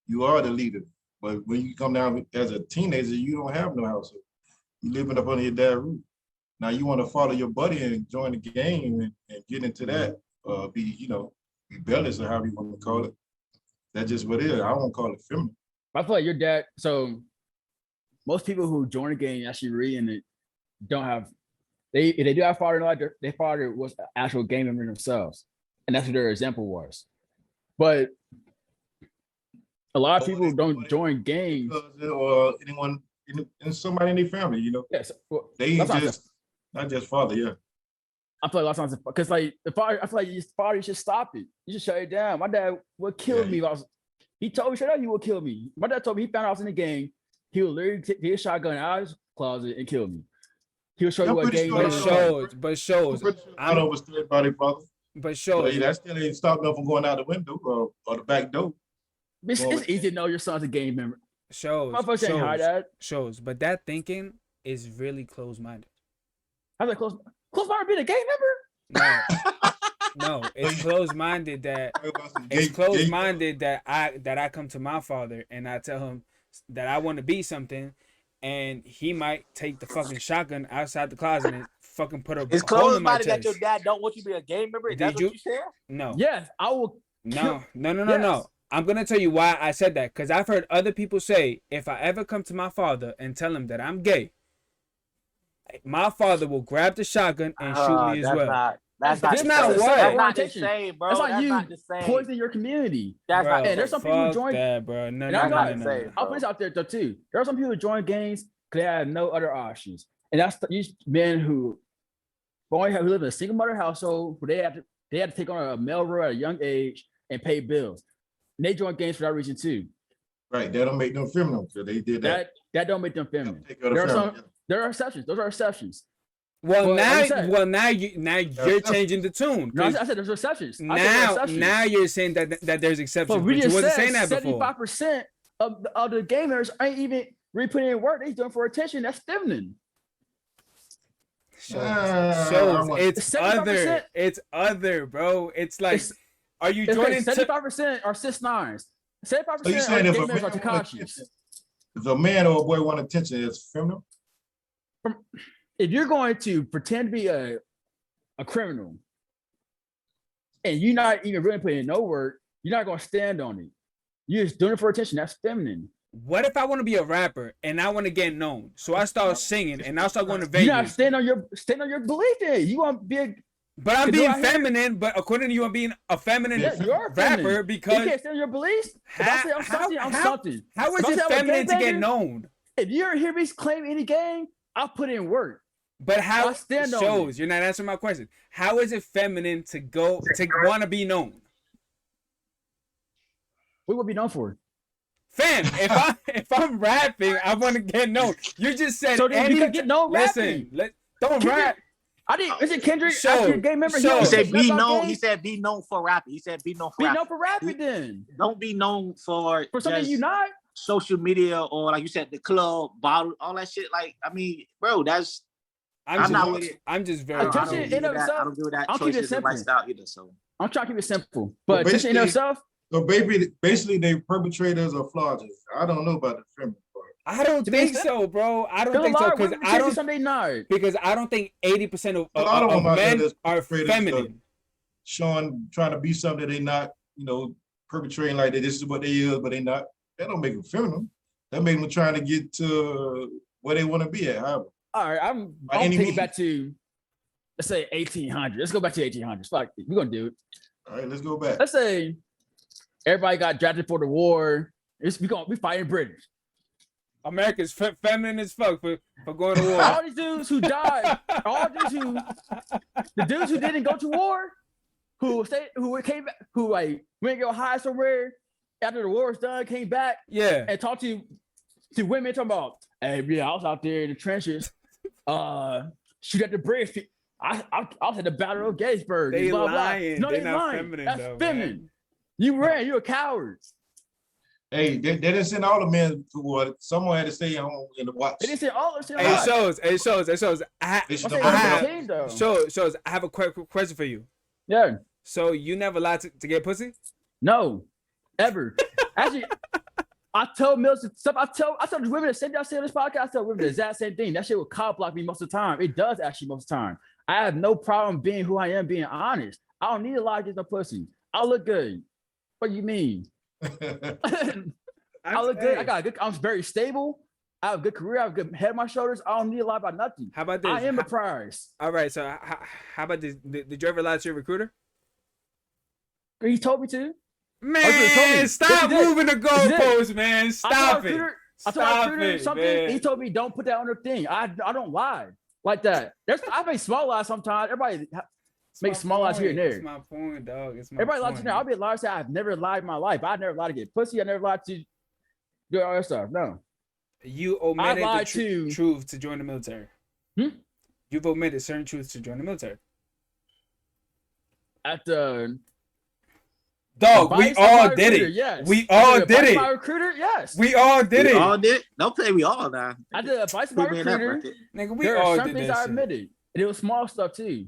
you are the leader. But when you come down as a teenager, you don't have no household. You living up under your dad's roof. Now you want to follow your buddy and join the game and get into that, be rebellious or however you want to call it. That's just what it is. I won't call it feminine. I feel like your dad. So most people who join the game actually read and it don't have. If they do have father, like their father was an actual game member themselves, and that's what their example was. But a lot of people don't join games. Or anyone, somebody in their family, Yes, well, they that's not- just not just father, yeah. I feel like a lot of times because like the father, I feel like your father should stop it. You should shut it down. My dad would kill Yeah. me. He told me straight up he would kill me. My dad told me he found out I was in the game. He would literally take his shotgun out of his closet and kill me. He would show you I'm what pretty game. sure it that's is. right. But shows. I don't understand by their father. But But shows. that still ain't stopping them from going out the window or the back door. It's easy to know your son's a game member. Shows. Motherfuckers ain't hide that. Shows. But that thinking is really closed-minded. How's that close? Close minded being a game member? No, it's closed-minded that it's closed-minded that I come to my father and I tell him that I want to be something, and he might take the fucking shotgun outside the closet and fucking put a It's hole in my closed-minded that your chest. dad don't want you to be a game member. Did That's you- what you said? No, Yes, I will. no. Yes. I'm gonna tell you why I said that, because I've heard other people say if I ever come to my father and tell him that I'm gay, my father will grab the shotgun and shoot me as well. That's That's not not the what? same. That's not the Orientation. same, bro. That's like you not the same. poison your community. That's Bro, not the And there's same. some people who fuck join. that, bro. No, And I'm no, not no, no, saying- no. I'll put this out there though too. There are some people who join games because they have no other options, and that's these men who who live in a single mother household who they have to take on a male role at a young age and pay bills. And they join games for that reason too. Right, that don't make them feminine because they did that. That don't make them feminine. Take care of There the are family. some. There are exceptions. Those are exceptions. Well, Well, like I now, said- you're changing the tune. No, 'cause I said there's exceptions. I said there are exceptions. now you're saying that there's exceptions, But we but you just wasn't said saying that before. 75% of the gamers ain't even really putting in work. They doing it for attention. That's feminine. Shows, I want- it's 75%. other. It's other, bro. It's like, It's- are you It's joining? 75% are 6'9s. 75% So you are saying if a gamers man are want Takashis. attention, if a man or a boy want attention, it's feminine? If you're going to pretend to be a criminal and you're not even really putting in no work, you're not going to stand on it. You're just doing it for attention. That's feminine. What if I want to be a rapper and I want to get known? So I start singing and I start going to You're not Vegas. stand on your belief. Then you want to be a But I'm You being out here- feminine. But according to you, I'm being a feminine Yeah, you are rapper feminine. You because can't stand on your beliefs. If I say I'm something, I'm something. How is If I it say I'm a feminine to get gangbanger, known? If you ever hear me claim any game, I'll put in work. But how I stand on shows you're not answering my question. How is it feminine to want to be known? What would be known for? Fam, if I'm rapping, I want to get known. You just said So then you can get known Listen, rapping. don't Kendrick- rap. I didn't. Is it Kendrick? Show- After a game member, show- He He said don't be rap about known. games? He said be known for rapping. He said be known for Be rapping. known for rapping then. Don't be known for For something just you not. social media or like you said, the club, bottle, all that shit. Like, I mean, bro, that's I'm not with it. I'm just I very. don't, I don't Attention agree in with of that. itself, I don't agree with that I'll keep it choices and simple. lifestyle either. So I'm trying to keep it simple. Well, But attention in basically- itself, So basically they perpetrators or fraudsters. I don't know about the feminine part. I don't To me, think it's so, bro. I don't There's a think so lot of because women I can be don't something not. because I don't think 80% of, A lot of them out there men that's are afraid of stuff. feminine. Trying to be something they not, perpetrating like that. This is what they is, but they not. That don't make them feminine. That make them trying to get to where they want to be at. However, All right, I'm By I'll any take it means. back to, let's say 1800. Let's go back to 1800s. Fuck it. We're gonna do it. all right, let's go back. Let's say everybody got drafted for the war. We fighting British. America's feminine as fuck for going to war. All these dudes who died, the dudes who didn't go to war, who came back, who like went to go hide somewhere after the war was done, came back Yeah. and talked to women talking about, hey, yeah, I was out there in the trenches, shoot at the British. I was at the Battle of Gettysburg. They blah, blah. lying. No, They're they not lying. feminine, That's though, feminine. man. You ran. You're a coward. Hey, they didn't send all the men to war. Someone had to stay home in the watch. They didn't say all of Hey, it shows. It shows. They should I'm have saying brought it it's up. 15 though. Shows. I have a quick question for you. Yeah. So you never lied to get pussy? No. Ever. Actually, I tell Mills stuff. I tell the women the same thing I say on this podcast. I tell women the exact same thing. That shit will cop block me most of the time. It does actually most of the time. I have no problem being who I am, being honest. I don't need a lot to get no pussy. I look good. What do you mean? I look good. I got a good. I'm very stable. I have a good career. I have a good head on my shoulders. I don't need a lot about nothing. How about this? I am a prize. All right. So how about this? Did you ever lie to your recruiter? He told me to. Man, told me. stop Yes, he did. moving the goalposts, man. I Stop told it. I told my recruiter Stop something. it, man. He told me don't put that on the thing. I don't lie like that. I make small lies sometimes. Everybody make small lies here and there. It's my point, dog. It's my Everybody lies point. to me. I'll be a liar. Say I've never lied in my life. I never lied to get pussy. I never lied to do all that stuff. No. You omitted lied the to- truth to join the military. You've omitted certain truths to join the military. At the Dog, we advice of my all did recruiter, it. Yes. We At all the did advice of it. My recruiter, yes. We all did We it. all did. Don't play we all now. At the advice of my Put me in that recruiter, bucket. Nigga, we there are all some did things that I shit. admitted, and it was small stuff too.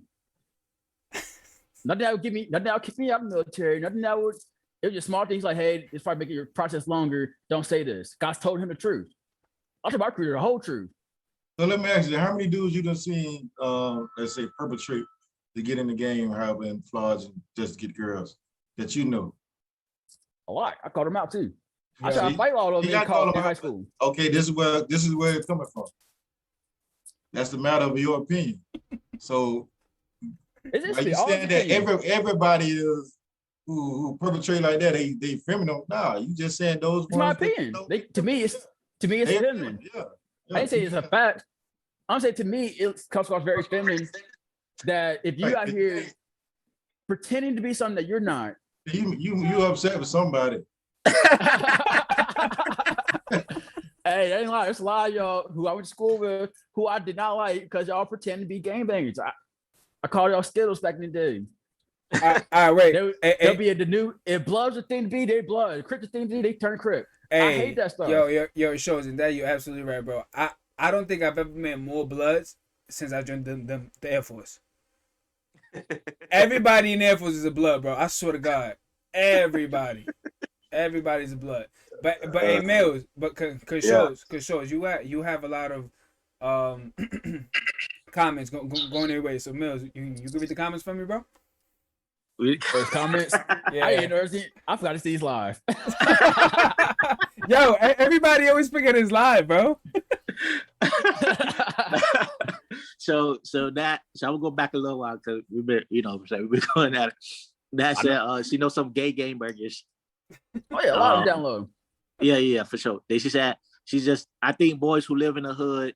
Nothing that would kick me out of the military. Nothing that would. It was just small things like, hey, it's probably making your process longer. Don't say this. Guys told him the truth. I told my recruiter the whole truth. So let me ask you, how many dudes you done seen, let's say, perpetrate to get in the game, have been flogged and just get girls that you know? A lot. I called him out too. I Yeah. tried to fight all of them You in gotta call college them and high out. school. Okay, this is where it's coming from. That's the matter of your opinion. So It's just are you all saying that opinion. everybody is who perpetrate like that, they feminine? Nah, you just saying those It's my ones that- opinion. To me, it's they feminine. Yeah. I didn't say it's a fact. I'm saying to me, it comes across very feminine. That if you Right. out here pretending to be something that you're not, You upset with somebody. hey, that ain't lie. There's a lot of y'all who I went to school with who I did not like because y'all pretend to be gangbangers. I called y'all Skittles back in the day. All right, wait. They'll be the new. If blood's the thing to be, they blood. Crip the thing to be, they turn crip. I hate that stuff. Yo, it shows, and that you're absolutely right, bro. I don't think I've ever met more bloods since I joined the Air Force. Everybody in the Air Force is a blood, bro. I swear to God, everybody's a blood. But hey, Mills, but cause shows you have a lot of comments going their way. So Mills, you can read the comments for me, bro. Those comments. Yeah. I ain't never seen. I forgot to see these live. Yo, everybody always forget it's live, bro. So I will go back a little while because we've been going at it. That said, she knows some gay game burgers. Oh yeah, a lot of them down low. Yeah, for sure. She said I think boys who live in the hood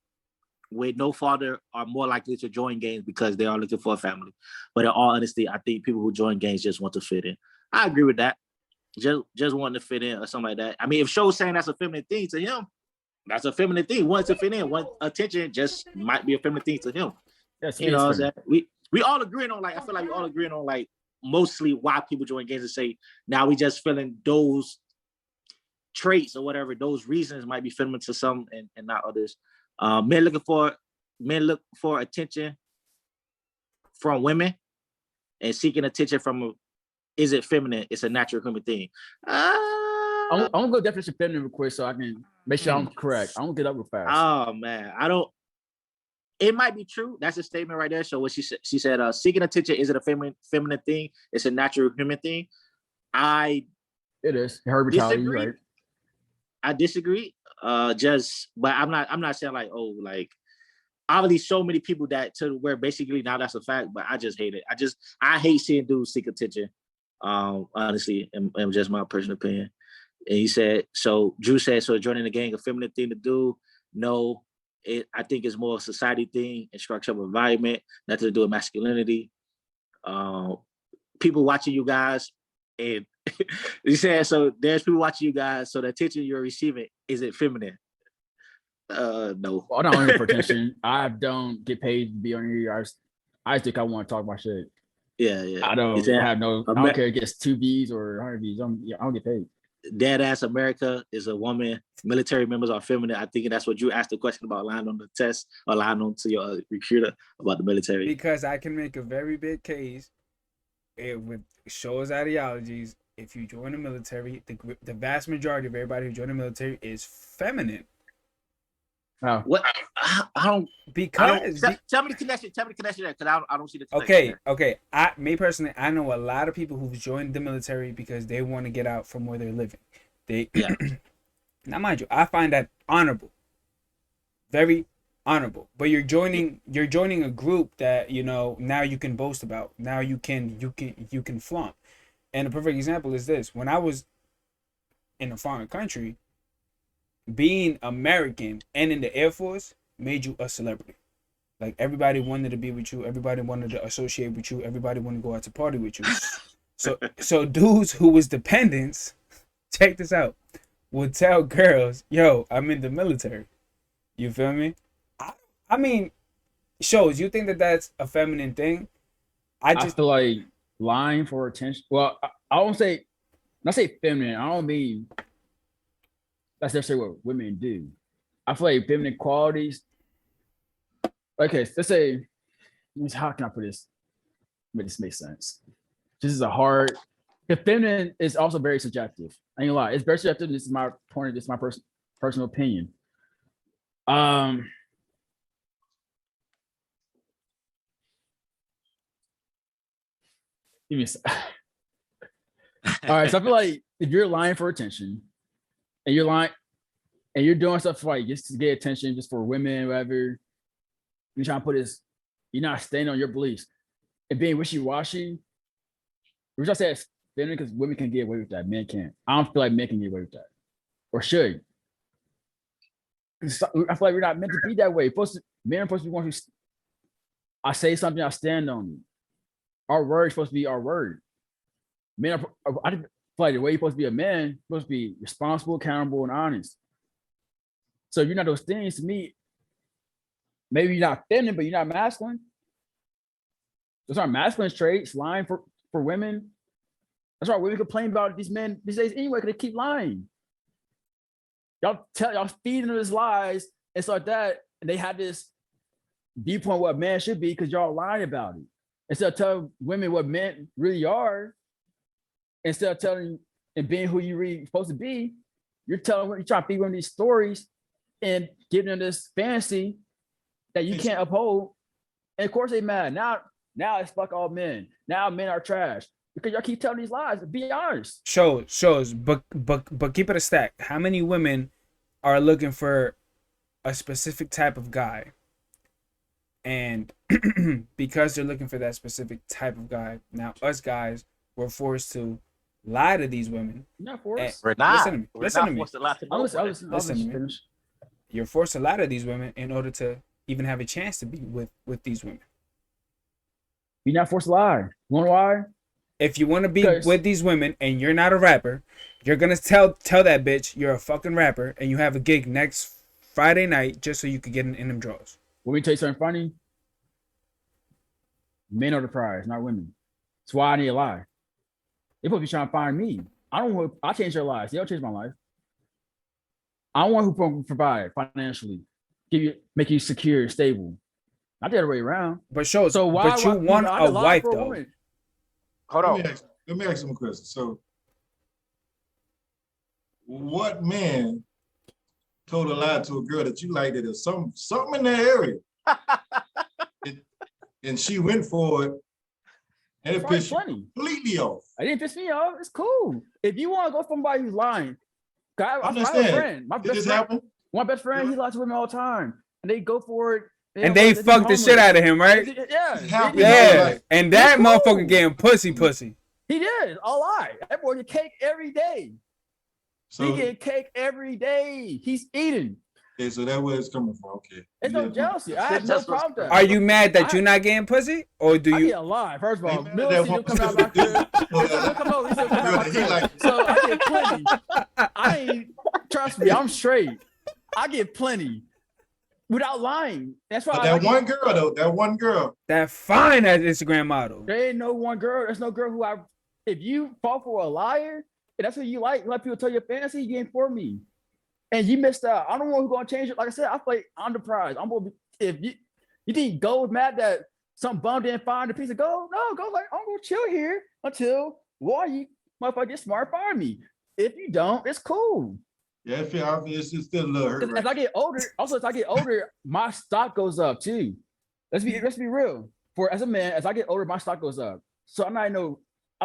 with no father are more likely to join gangs because they are looking for a family. But in all honesty, I think people who join gangs just want to fit in. I agree with that. Just wanting to fit in or something like that. I mean, if Show's saying that's a feminine thing to him, that's a feminine thing. Wants to fit in, want attention, just might be a feminine thing to him. Yes, You know what I'm saying? We all agreeing on, like, I feel like we all agreeing on, like, mostly why people join gangs and say, now we just feeling those traits or whatever, those reasons might be feminine to some and not others. Men look for attention from women, and seeking attention from is it feminine? It's a natural human thing. I'm gonna go definition feminine real quick so I can make sure I'm correct. I'm gonna get up real fast. Oh man, I don't. It might be true. That's a statement right there. So what she said, seeking attention isn't a feminine thing. It's a natural human thing. I It is her mentality, disagree. right? I disagree. But I'm not saying like, oh, like obviously so many people that to where basically now that's a fact, but I just hate it. I hate seeing dudes seek attention. Honestly, and just my personal opinion. And he said, so Drew said, so joining the gang a feminine thing to do? No, I think it's more a society thing and structural environment, nothing to do with masculinity. People watching you guys, and he said, so there's people watching you guys, so the attention you're receiving, is it feminine? No. Well, I'm not on here for attention. I don't get paid to be on here. I think I want to talk my shit. Yeah. I don't have no. I don't care if it gets 2 V's or 100 V's. I don't get paid. Dead ass America is a woman. Military members are feminine. I think that's what you asked the question about, lying on the test or lying on to your recruiter about the military. Because I can make a very big case with shows ideologies. If you join the military, the vast majority of everybody who join the military is feminine. Oh. What? I don't. Because tell me the connection. Tell me the connection there, because I don't see the connection. Okay. Me personally, I know a lot of people who've joined the military because they want to get out from where they're living. Now, mind you, I find that honorable, very honorable. But you're joining a group that now you can boast about. Now you can flaunt. And a perfect example is this: when I was in a foreign country, being American and in the Air Force made you a celebrity. Like everybody wanted to be with you, everybody wanted to associate with you, everybody wanted to go out to party with you. So dudes who was dependents, check this out, would tell girls, "Yo, I'm in the military." You feel me? I mean, shows. You think that that's a feminine thing? I feel like lying for attention. Well, I don't say, when I say feminine, I don't mean that's necessarily what women do. I feel like feminine qualities. Okay, let's say, how can I put this? Make this make sense. This is a hard. The feminine is also very subjective. I ain't gonna lie, it's very subjective. This is my point. This is my personal opinion. Give me all right, so I feel like if you're lying for attention, and you're lying, and you're doing stuff like just to get attention, just for women, whatever, you're trying to put this, you're not staying on your beliefs and being wishy-washy. Which I say it's feminine because women can get away with that, men can't. I don't feel like men can get away with that, or should. I feel like we're not meant to be that way. Men are supposed to be ones who, I say something, I stand on it. Our word is supposed to be our word. Men I feel like the way you're supposed to be a man, you're supposed to be responsible, accountable, and honest. So you're not those things to me. Maybe you're not feminine, but you're not masculine. Those aren't masculine traits, lying for women. That's why women complain about these men these days anyway, because they keep lying. Y'all feeding them these lies and stuff like that, and they have this viewpoint what a man should be because y'all lying about it. Instead of telling women what men really are, instead of telling and being who you really supposed to be, you're trying to feed them these stories and giving them this fantasy that you can't uphold. And of course they mad. Now it's fuck all men. Now men are trash. Because y'all keep telling these lies. Be honest. Shows, but keep it a stack. How many women are looking for a specific type of guy? And because they're looking for that specific type of guy, now us guys were forced to lie to these women. Not forced. We're not. Listen to me. Listen to me. You're forced to lie to these women in order to even have a chance to be with these women. You're not forced to lie. You want to lie? If you want to be with these women and you're not a rapper, you're gonna tell that bitch you're a fucking rapper and you have a gig next Friday night just so you could get in them draws. Let me tell you something funny. Men are the prize, not women. That's why I need a lie. They're supposed to be trying to find me. I change their lives. They don't change my life. I'm one who provide financially, make you secure, stable. Not the other way around. But you want a wife though. Hold on. Let me ask you a question. So what man told a lie to a girl that you liked it or something in that area? and she went for it, and it Probably pissed you plenty. completely off. I didn't piss me off. It's cool. If you want to go for somebody who's lying, I have a Understand. friend. My It best just friend, happened. my best friend, he lies to women all the time, and they go for it. And they fuck the shit out of him, right? Yeah, It happened. Yeah. Like, And that It's cool. motherfucker getting pussy. he did. A lie. That boy get cake every day. so, He get cake every day. He's eating. okay, so that's where it's coming from. Okay. It's no Yeah. jealousy. I have no That's what's- problem with that. Are you mad that you're not getting pussy? Or do I you get a lie. First of all, Ain't mad Bill at that still one come out my crib. He still specific come over. He still come out my He crib. like- So I get plenty. I ain't, trust me, I'm straight. I get plenty without lying. That's why But I that like one girl though, that one girl, that fine as Instagram model? There ain't no one girl. There's no girl who I. If you fall for a liar, and that's what you like, let people tell your fantasy game for me, and you missed out. I'm the one who's gonna change it. Like I said, I play on the prize. I'm gonna be. If you think gold mad that some bum didn't find a piece of gold, no, go like I'm gonna chill here until one you motherfucker get smart, find me. If you don't, it's cool. yeah, I feel it's still a little hurt. 'Cause as I get older, also as I get older, my stock goes up too. Let's be real. For as a man, as I get older, my stock goes up. So I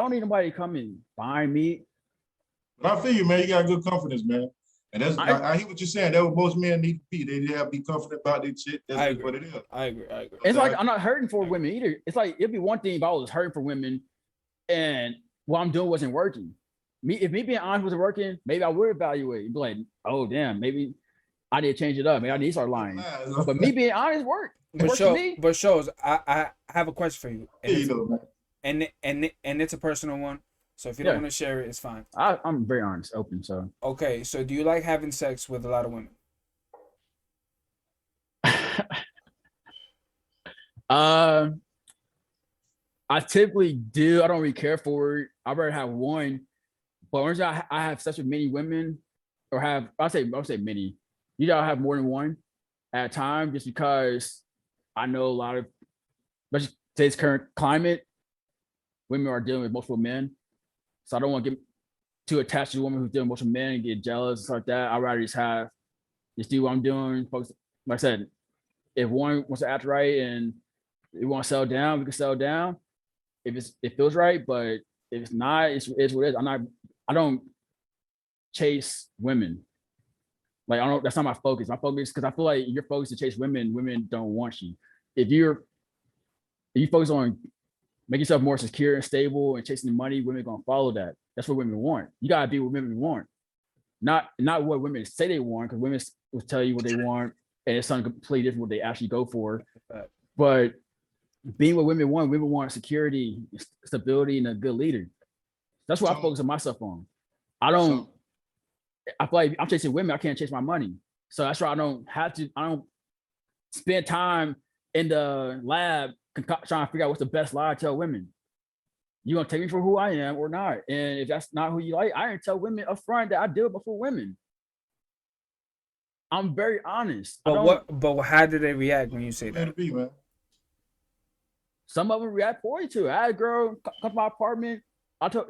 don't need nobody to come and find me. But I feel you, man. You got good confidence, man. And that's I hear what you're saying. That's what most men need to be. They have to be confident about their shit. That's I just agree. what it is. I agree. It's like I'm not hurting for women either. It's like it'd be one thing if I was hurting for women and what I'm doing wasn't working. If me being honest wasn't working, maybe I would evaluate. Be like, oh damn, maybe I need to change it up. Maybe I need to start lying. But me being honest worked. It But works for me. shows, I have a question for you. Yeah, you know, man. And it's a personal one. So if you Yeah. don't want to share it, it's fine. I'm very honest, open. So Okay, so do you like having sex with a lot of women? I typically do. I don't really care for it. I'd rather have one. But once I have sex with many women, or I'll say many. You gotta have more than one at a time, just because I know a lot of, especially today's current climate, women are dealing with multiple men. So I don't want to get too attached to a woman who's dealing with multiple men and get jealous and stuff like that. I'd rather just do what I'm doing. Focus, like I said, if one wants to act right and we want to settle down, we can settle down. If it feels right, but if it's not, it's what it is. I don't chase women. Like that's not my focus. My focus, because I feel like you're focused to chase women, women don't want you. If you focus on making yourself more secure and stable and chasing the money, women are gonna follow that. That's what women want. You gotta be what women want. Not what women say they want, because women will tell you what they want, and it's something completely different what they actually go for. But being what women want security, stability, and a good leader. That's what I focus on myself on. I feel like I'm chasing women, I can't chase my money. So that's why I don't spend time in the lab trying to figure out what's the best lie to tell women. You gonna take me for who I am or not? And if that's not who you like, I didn't tell women up front that I deal before women. I'm very honest. But how do they react when you say Let that? it be, man. Some of them react poorly to it. I had a girl come to my apartment.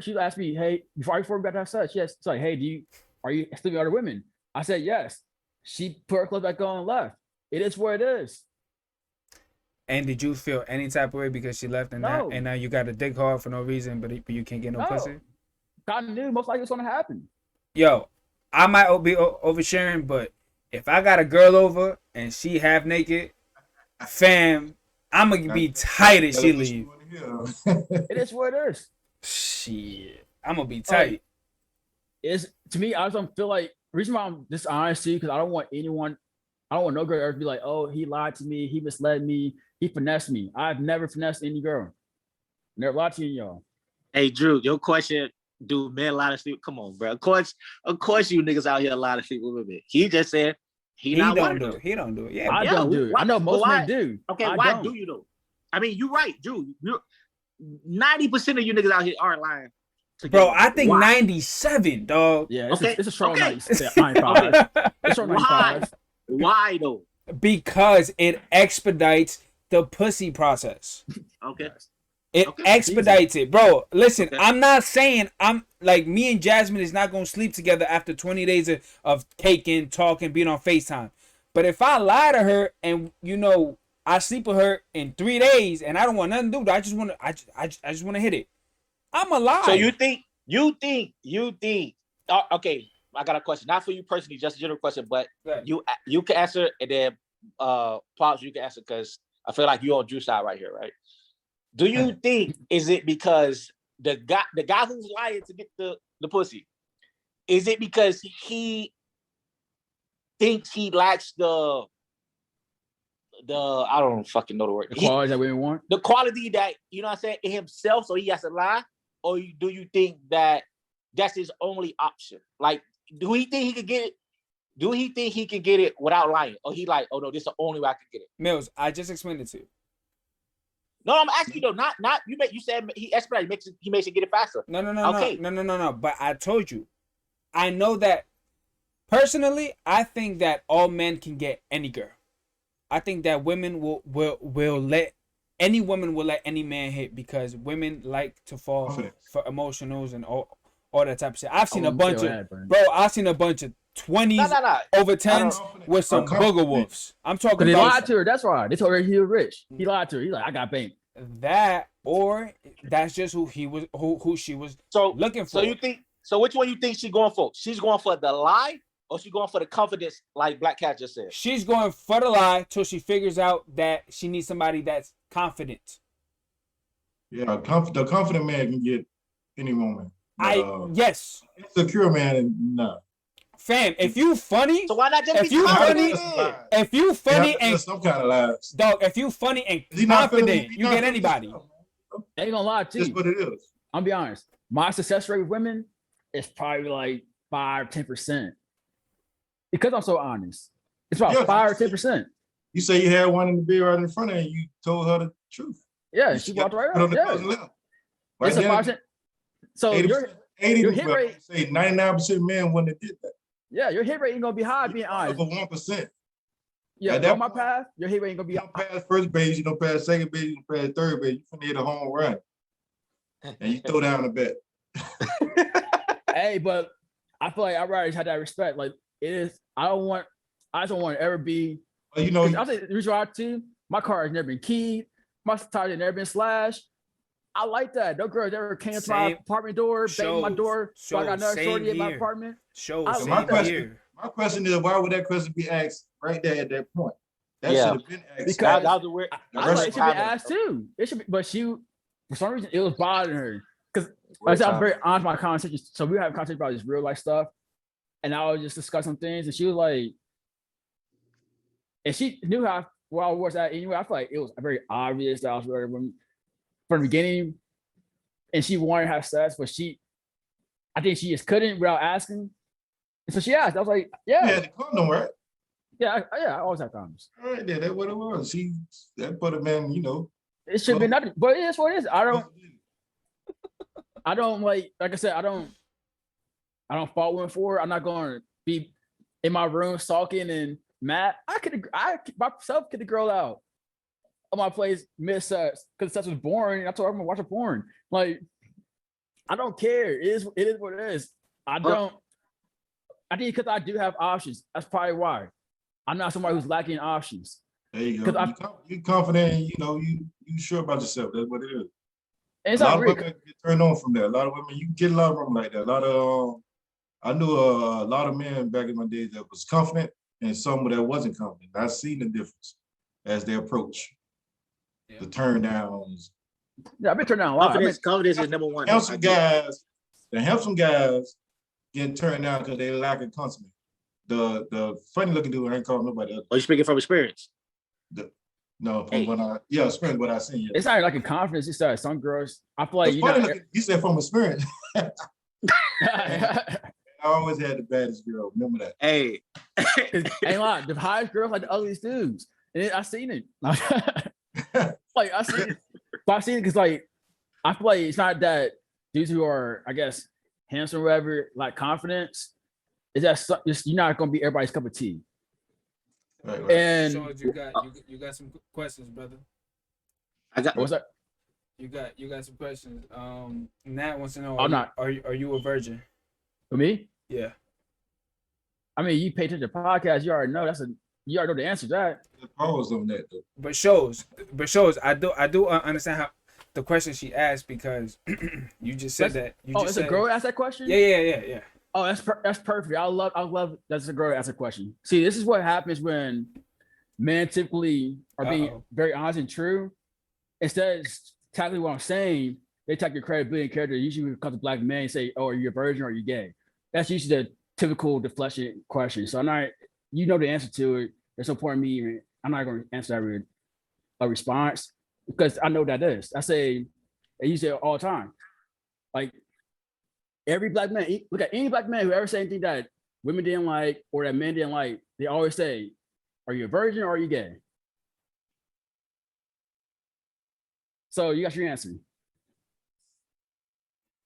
She asked me, hey, before we got to have sex, yes. It's like, hey, are you sleeping with other women? I said, yes. She put her clothes back on and left. It is what it is. And did you feel any type of way because she left and No. now you got to dig hard for no reason, but you can't get no pussy? God knew most likely it's gonna happen. Yo, I might be oversharing, but if I got a girl over and she half naked, fam, I'm gonna be tight if she leave. It is what it is. Shit, I'm gonna be tight. To me, I just don't feel like the reason why I'm this honest too, because I don't want no girl ever to be like, oh, he lied to me, he misled me, he finessed me. I've never finessed any girl. Never lied to y'all. Hey, Drew, your question, do men lie to sleep? Come on, bro. Of course, you niggas out here lie to sleep with women. He just said he don't do it. He don't do it. Yeah, I don't do it. I know most men do. Okay, why do you though? I mean, you're right, Drew. 90% of you niggas out here are lying. Bro, I think 97, dog. Yeah, Okay. It's a strong Okay. 95. It's strong 95. Why though? Because it expedites the pussy process. Okay. It Okay. expedites it, bro. Listen, Okay. I'm not saying I'm like me and Jasmine is not gonna sleep together after 20 days of caking, talking, being on FaceTime. But if I lie to her and I sleep with her in 3 days and I don't want nothing to do with it, I just want to hit it. I'm a lie. So you think? Okay, I got a question, not for you personally, just a general question, but Right. you can answer, and then Pops, you can answer because I feel like you on Drew's side right here, right? Do you think is it because the guy who's lying to get the pussy, is it because he thinks he lacks the I don't fucking know the word, The qualities that women want. the quality that you know what I'm saying in himself, so he has to lie, or do you think that that's his only option? Like, do he think he could get it? Do he think he can get it without lying, or he like, oh no, this is the only way I can get it? Mills, I just explained it to you. No, I'm asking you though, not you said he expedites, he makes it get it faster. No. Okay. No. But I told you, I know that personally. I think that all men can get any girl. I think that women will let any woman will let any man hit because women like to fall Confidence. for emotionals and all that type of shit. I've seen I a wouldn't bunch say of that, Brandon. bro. I've seen a bunch of 20s No. over 10s with some booger wolves. I'm talking Because they about lied to her. That's why they told her he was rich. He lied to her. He's like, I got bank. that, or that's just who he was, who she was So looking for. So you think? So which one you think she's going for? She's going for the lie, or she going for the confidence, like Black Cat just said? She's going for the lie till she figures out that she needs somebody that's confident. Yeah, the confident man can get any woman. Yes, Insecure man, nah. fam. If you funny, So why not just If be you confident? funny- if you funny and some kind of lies. dog, if you funny and Is he not feeling- confident, he you not get feeling anybody. himself? I ain't gonna lie to That's you. what it is. I'll be honest. My success rate with women is probably like 5-10%. Because I'm so honest. It's about Yeah. 5 or 10%. You say you had one in the bed right in front of her and you told her the truth. Yeah, You she got walked right put on up. the Yeah. closing left. Right It's a there, 5%. So 80%, 80, your hit rate- say 99% of men wouldn't have did that. your hit rate ain't gonna be high, being honest. For 1%. Yeah, At that on my point- path, your hit rate ain't gonna be You don't pass first base, you don't pass second base, you don't pass third base, you finna hit a home run. And you throw down the bet. Hey, but I feel like I'd rather have that respect. Like it is, I just don't want to ever be. Well, you know, I'll say the reason why too, my car has never been keyed, my tires have never been slashed. I like that. No girls ever came to my Same. apartment door, banged my Shows. door, so I got another Same shorty in my here. apartment. Show I So same my question, here. my question is, why would that question be asked right there at that point? That Yeah. should have been asked. Because- That was a weird. I rest feel like it of should be asked too. It should be, but she, for some reason, it was bothering her. Because I said I'm very honest with my conversation. So we have a conversation about this real life stuff, and I was just discussing things, and she was like, and she knew how where I was at anyway. I feel like it was very obvious that I was very from the beginning, and she wanted to have sex, but I think she just couldn't without asking. And so she asked. I was like, Yeah, yeah, the condom, right? I always have condoms. All right, there, that's what it was. That put him in, you know. It should be nothing, but it is what it is. I don't like I said, I don't fault women for it. I'm not going to be in my room sulking and mad. I myself get the girl out of my place mid sex because sex was boring. I told her I'm gonna watch a porn. Like, I don't care. It is what it is. I think because I do have options. That's probably why. I'm not somebody who's lacking options. There you 'Cause go. You confident, and, you know, you sure about yourself. That's what it is. And it's A lot not of real. women get turned on from that. A lot of women, you get a lot of them like that. A lot of, I knew a lot of men back in my days that was confident and some that wasn't confident. I seen the difference as they approach the turn downs. Yeah, I've been turned down a lot. Confidence is number one. Handsome guys getting turned down because they lacking consummate. The funny looking dude, I ain't calling nobody else. Are you speaking from experience? No, Hey. experience what I seen. Yeah. It's not like a confidence. It's that some girls. I feel like The you funny know. looking, you said from experience. I always had the baddest girl. Remember that. Hey, Ain't lying. The highest girls like the ugliest dudes. And I seen it. Like I seen it. But I seen it because like I feel like it's not that dudes who are, I guess, handsome or whatever, like confidence, is that just you're not gonna be everybody's cup of tea. Right. And So you got some questions, brother. I got what's that? You got some questions. Nat wants to know. I'm not. Are you a virgin? For me, Yeah. I mean, you pay attention to podcasts, you already know you already know the answer to that. Pause on that though. But shows. I do understand how the question she asked because you just said that. You just it's said, a girl asked that question? Yeah. Oh, that's perfect. I love that's a girl ask a question. See, this is what happens when men typically are being Uh-oh. very honest and true. Instead of exactly what I'm saying, they take your credibility and character. Usually when it comes to black men, say, "Oh, are you a virgin or are you gay?" That's usually the typical deflection question. So I'm not, you know the answer to it. There's no point in me. I'm not going to answer that a response because I know what that is. I say, and you say it all the time, like every black man. Look at any black man who ever said anything that women didn't like or that men didn't like. They always say, "Are you a virgin or are you gay?" So you got your answer.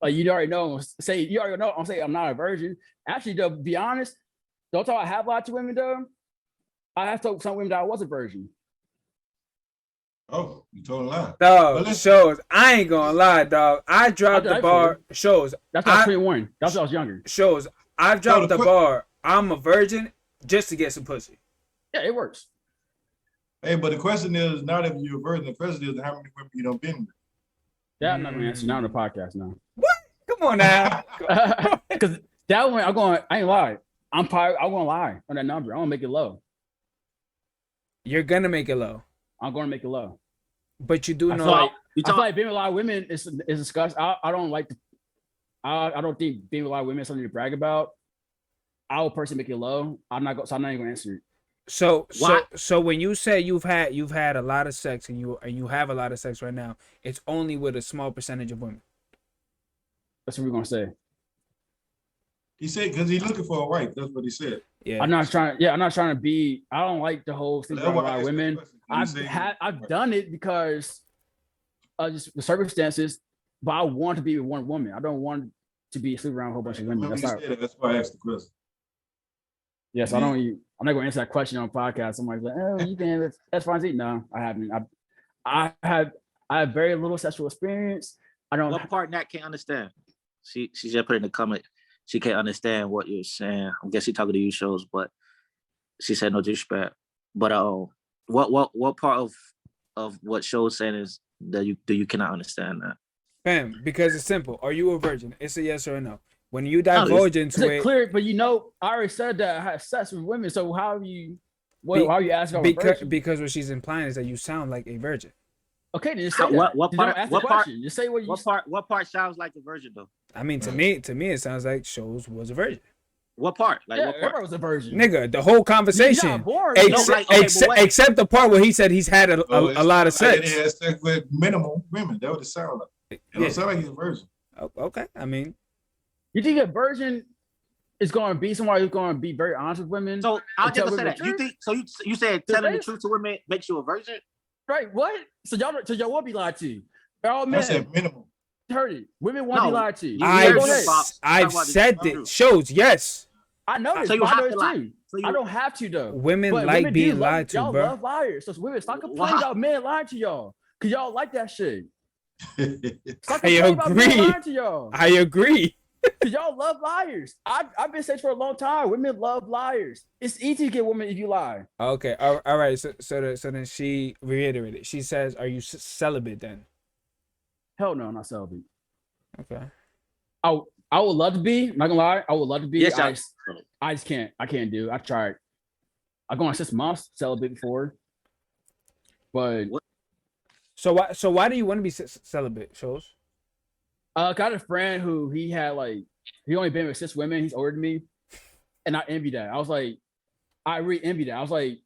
Like you already know. Say you already know. I'm saying I'm not a virgin. Actually, to be honest, don't talk. I have lied to women though. I have told some women that I was a virgin. Oh, you told a lie. Dog, Really? shows. I ain't gonna lie, dog. I dropped I the did bar. Shows. That's when I was I 21. That's when I was younger. shows. I've dropped the the bar. I'm a virgin just to get some pussy. Yeah, it works. Hey, but the question is not if you're a virgin. The question is how many women you done been with. Yeah, I'm not gonna answer now on the podcast now. Come on now. Because that one, I ain't lie. I'm gonna lie on that number. I'm gonna make it low. You're gonna make it low, I'm gonna make it low. but you do I know. feel like, You I feel talk, like being with a lot of women is disgusting. I don't like I don't think being with a lot of women is something to brag about. I will personally make it low. I'm not even gonna answer it. Why- So when you say you've had a lot of sex and you have a lot of sex right now, it's only with a small percentage of women. That's what we're gonna say. He said because he's looking for a wife. That's what he said. Yeah. I'm not trying to be. I don't like the whole thing That's about a why I lot of asked that women. question. You say- I've done it because of just the circumstances, but I want to be with one woman. I don't want to be sleeping around a whole bunch of women. Remember That's you not. said that. That's why I asked the question. Yes, I'm not gonna answer that question on podcast. Somebody's like, "Oh, you can." That's fine. No, I haven't. I have very little sexual experience. I don't. what part Nat can't understand? She just put in the comment. She can't understand what you're saying. I guess she talking to you shows, but she said no disrespect. But what part of what shows saying is that you cannot understand that? Fam, because it's simple. Are you a virgin? It's a yes or a no. When you it's- divulge It's into it, clear, but I already said that I had sex with women. So how are you? Be- Why are you asking? About because what she's implying is that you sound like a virgin. Okay, then just say What- that. what Just don't part- ask what the part- question. Just say what you. What part sounds like a virgin though? I mean, to me, it sounds like shows was a virgin. What part? Like Yeah, what part? everybody was a virgin. Nigga, the whole conversation. You're not born. No, Ex- like, okay, but wait. except the part where he said he's had a lot of I didn't sex. have sex with minimum women. That would it sound like. It Yeah. don't sound like he's a virgin. Okay, I mean, You think a virgin is going to be somebody who's going to be very honest with women? So I'll Tell just say women that. the You truth? think so? You said The telling the face? truth to women makes you a virgin? Right? What? So y'all will be lied to. All I men said minimum. heard it. Women want to No, be lied to. you Go heard ahead. it, Pops. I've Talk about the said truth. it. Shows yes. I know this. So you but I have know to this lie. too. So you, I don't have to though. Women But like women do being love- lied to, y'all bro. love liars. So women, stop complaining Wow. about men lying to y'all. Cause y'all like that shit. Stop I complaining about men agree. lying to y'all. I agree. Cause y'all love liars. I've been saying for a long time. Women love liars. It's easy to get women if you lie. Okay, all right. So then she reiterated. She says, "Are you celibate then?" Hell no, I'm not celibate. Okay. I would love to be. I'm not gonna lie. I would love to be. Yes, I just can't. I can't do. I tried. I've gone 6 months celibate before, but So why do you want to be celibate? Shows. I got a friend who he only been with 6 women. He's older than me, and I envy that. I was like, I really envy that. I was like,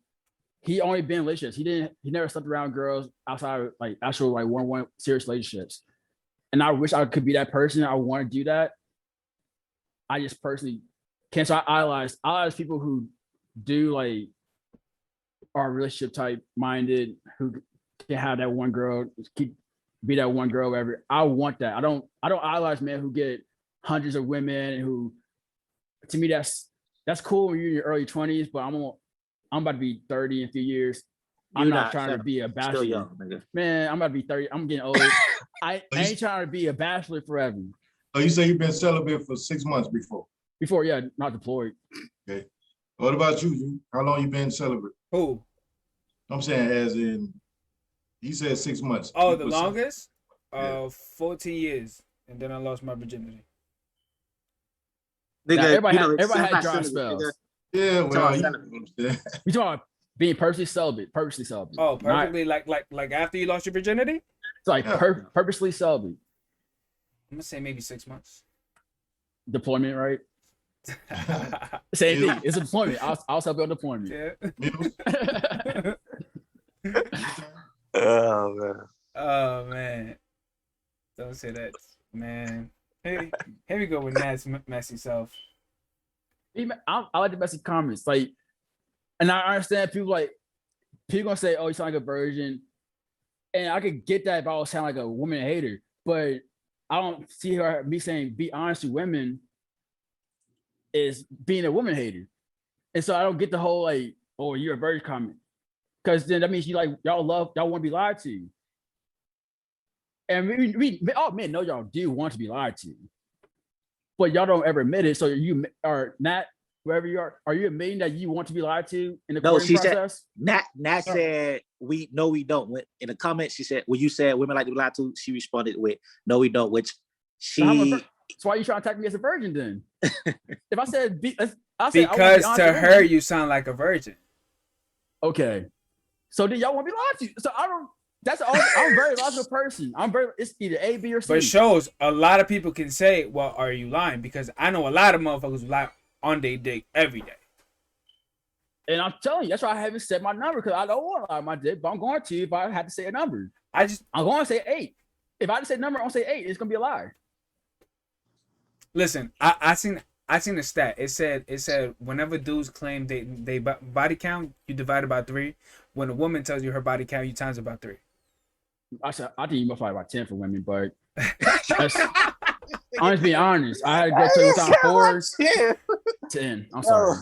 he only been in relationships. He never slept around girls outside of like actual like one serious relationships. And I wish I could be that person. I want to do that. I just personally can't. So I idolize people who do like are relationship type minded, who can have that one girl, be that one girl, whatever. I want that. I don't idolize men who get hundreds of women who, to me, that's cool when you're in your early 20s, but I'm about to be 30 in a few years. I'm not trying to be a Still bachelor. young, nigga. Man, I'm about to be 30. I'm getting old. I ain't trying to be a bachelor forever. Oh, you say you've been celibate for 6 months before. Before, yeah, not deployed. Okay. What about you? How long you been celibate? Who? I'm saying as in, he said 6 months. Oh, You the put some- longest? Yeah. 14 years. And then I lost my virginity. Nigga, Now, everybody you know, everybody had celibate, dry nigga. spells. Yeah, well, about you know celibate. what I'm saying. We talking about being purposely celibate. Oh, Not- perfectly like after you lost your virginity? it's like Yeah. purposely celibate. I'm gonna say maybe 6 months. Deployment, right? Same Yeah. thing. It's a deployment. I'll celibate on deployment. Yeah. Mills? Oh man. Oh man. Don't say that, man. Here we go with Nat's messy self. I like the messy comments. Like, and I understand people gonna say, "Oh, you sound like a virgin," and I could get that if I was sound like a woman hater. But I don't see me saying be honest with women is being a woman hater, and so I don't get the whole like, "Oh, you're a virgin" comment, because then that means y'all want to be lied to, and we all men know y'all do want to be lied to, but y'all don't ever admit it. So you are not. Wherever you are you admitting that you want to be lied to in the No, courting she said- process? Nat said we don't. In the comments, she said when you said women like to be lied to, she responded with no, we don't. Which So I'm a she vir- so why are you trying to attack me as a virgin then? If I said, I said Because to her you sound like a virgin. okay. So then y'all want to be lied to. So I don't. I'm a very logical person. It's either A, B, or C. But it shows a lot of people can say, well, are you lying? Because I know a lot of motherfuckers who lie on their dick every day. And I'm telling you, that's why I haven't said my number, because I don't want to lie on my dick, but I'm going to if I had to say a number. I'm going to say 8. If I had to say a number, I'm going to say 8. It's going to be a lie. Listen, I seen the stat. It said whenever dudes claim they body count, you divide it by 3. When a woman tells you her body count, you times it by 3. I think you must probably about 10 for women, but I'm just being honest. I had to go to the time 4, 10. I'm sorry.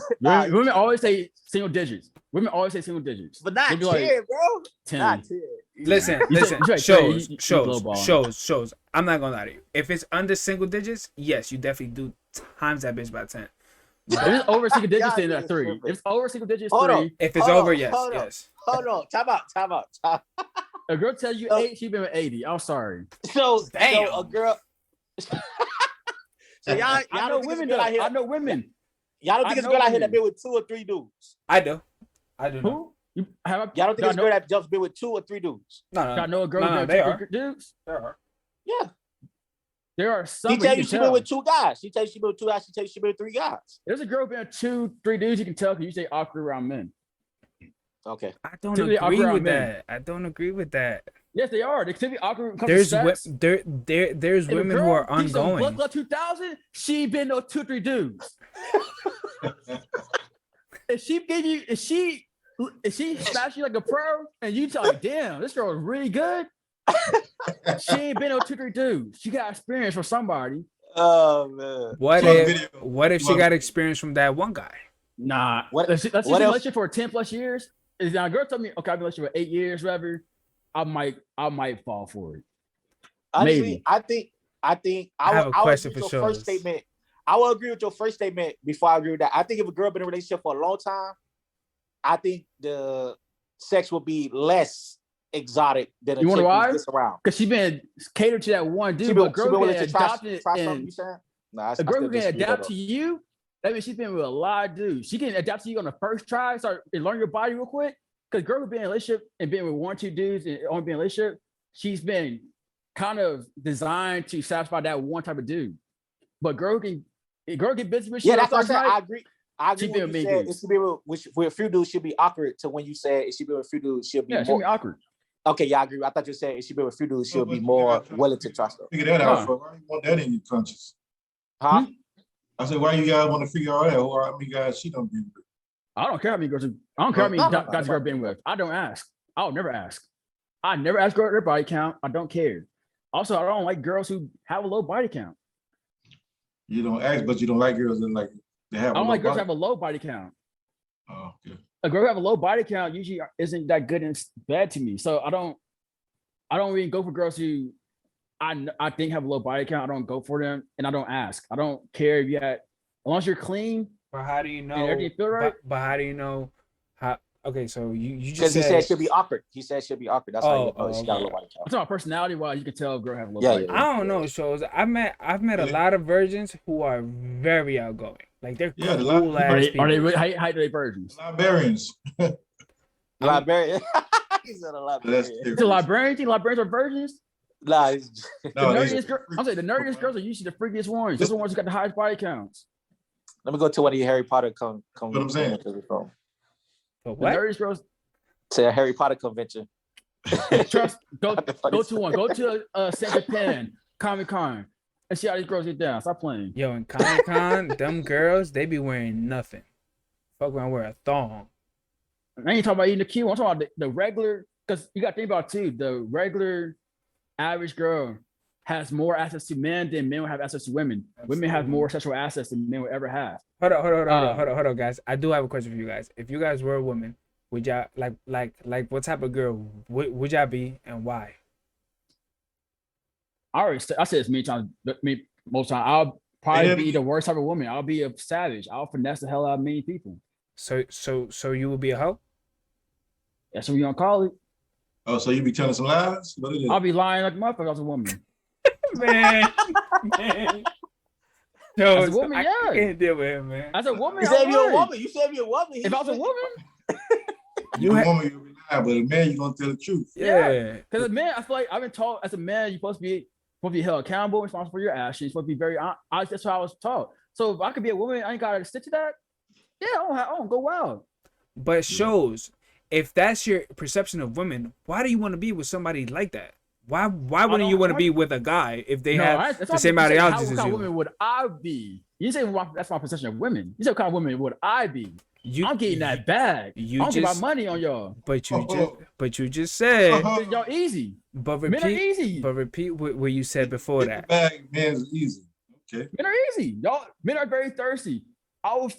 Women always say single digits. Women always say single digits. but not They'd 10, be like, bro. 10. Not 10. Listen, You said- shows. I'm not gonna lie to you. If it's under single digits, yes, you definitely do times that bitch by 10. If it's over single digits, God, then you're that's 3. stupid. If it's over single digits, Hold 3. on. If it's Hold over, on, yes, hold on. yes. Hold on, time out. A girl tells you Oh. 8, she been with 80. I'm sorry. So Damn. a girl. So y'all I know don't think women. it's good out here. I know women. Y'all don't think I it's know good out here women. that been with 2 or 3 dudes. I do know. Who? You have? Y'all don't think it's know, good that just been with 2 or 3 dudes. No, I know a girl. No, with they two are. dudes. There are. Yeah. There are some. She tell you can she been with 2 guys. She tell you she been with 2 guys. She tell you she been with 3 guys. There's a girl been with 2, 3 dudes. You can tell because you say awkward around men. Okay. I don't Typically agree awkward with men. that. I don't agree with that. Yes, they are. They typically awkward. When it comes to There's sex. there's If a women who girl are gives you some ongoing. Blood Club 2000. She been with 2, 3 dudes. If she smash you like a pro, and you tell like, damn, this girl is really good. She ain't been with 2, 3 dudes. She got experience from somebody. Oh man. What You want a if video? what if You she want- got experience from that one guy? Nah. What- Let's what see if- relationship for 10 plus years. Is now a girl told me, okay, I've been in a relationship for 8 years, whatever. I might fall for it. Honestly, Maybe. I think I have a would question agree for with your first shows. statement. I will agree with your first statement before I agree with that. I think if a girl been in a relationship for a long time, I think the sex will be less exotic than a You chick wonder why? who's just around. Because she been catered to that one dude, She but been, a girl willing been to try adopted something, and you saying? Nah, a girl can disagree with adapt that, to you. That means she's been with a lot of dudes. She can adapt to you on the first try, start and learn your body real quick. Because girl who been in a relationship and been with 1, 2 dudes and only been in a relationship, she's been kind of designed to satisfy that one type of dude. But girl can busy with Yeah, you that's what I first said. night. I agree. I She agree been when you with said dudes. it should be with a few dudes should be awkward to when you said it should be with a few dudes she'll be Yeah, she'll more. be awkward. Okay, yeah, I agree. I thought you said it should be with a few dudes she'll be But more you gotta willing to trust her. Figure that out. Huh. For why you want that in your conscience? Huh? I said, why you guys want to figure all that? Or how many guys she don't be with? I don't care how many girls. I don't care how many No, guys girl been with. I don't ask. I'll never ask. I never ask girl their body count. I don't care. Also, I don't like girls who have a low body count. You don't ask, but you don't like girls that like they have. I don't a like low girls who have body. a low body count. Oh, okay. A girl who have a low body count usually isn't that good and bad to me. So I don't really go for girls who I think have a low body count, I don't go for them, and I don't ask. I don't care if you had, as long as you're clean But how do you know? and everything feel right. But how do you know how? Okay, so you Because just he said said it should be awkward. He said it should be awkward. That's how you know she got a okay. low body I'm count. talking about personality wise, you can tell a girl have a low Yeah, body yeah. count. I don't know, shows. I've met a lot of virgins who are very outgoing. Like they're Yeah, the lot- cool Are ass they, people. are they really how do they virgins? Librarians. Librarian. He said a librarian. That's The librarians, think librarians are virgins? Nah, it's- The No, they- nerdiest girl, I'm saying the nerdiest girls are usually the freakiest ones. Those are the ones who got the highest body counts. let me go to one of your Harry Potter come. What I'm saying. But The what? nerdiest girls, To a Harry Potter convention. trust, go What the fuck go is to one. Go to Saint Japan, Comic-Con, and see how these girls get down. Stop playing. Yo, in Comic Con, them girls they be wearing nothing. Fuck around wear a thong. I ain't talking about eating the cute. I'm talking about the regular, because you got to think about it too. The regular average girl has more access to men than men will have access to women. Women have more sexual access than men will ever have. Hold on, guys. I do have a question for you guys. If you guys were a woman, would y'all like what type of girl would y'all be and why? I said this many times. Most time, I'll probably be the worst type of woman. I'll be a savage. I'll finesse the hell out of many people. So you would be a hoe? That's what you gonna call it. Oh, so you be telling some lies? What is it? I'll be lying like a motherfucker. I was a woman. Man. Yo, As a woman, I yeah. can't deal with him, man. As a woman, You said you're a would. woman. You said you're a woman. If I was a woman, You a woman, you be lying, but a man, you gonna tell the truth. Yeah. because as a man, I feel like I've been taught as a man, you're supposed to be held accountable, responsible for your actions. You're supposed to be very honest. That's how I was taught. So if I could be a woman, I ain't gotta stick to that. Yeah, I don't go wild. But it shows if that's your perception of women, why do you want to be with somebody like that? Why wouldn't you want to be with a guy if they have the same ideologies What as kind of you? woman would I be? You say that's my perception of women. You say what kind of woman would I be? I'm getting that bag. I don't get my money on y'all. But you just said. Y'all easy. But Men are easy. repeat what you said before that. Bag, man's easy. Okay. Men are easy. Y'all men are very thirsty. I'll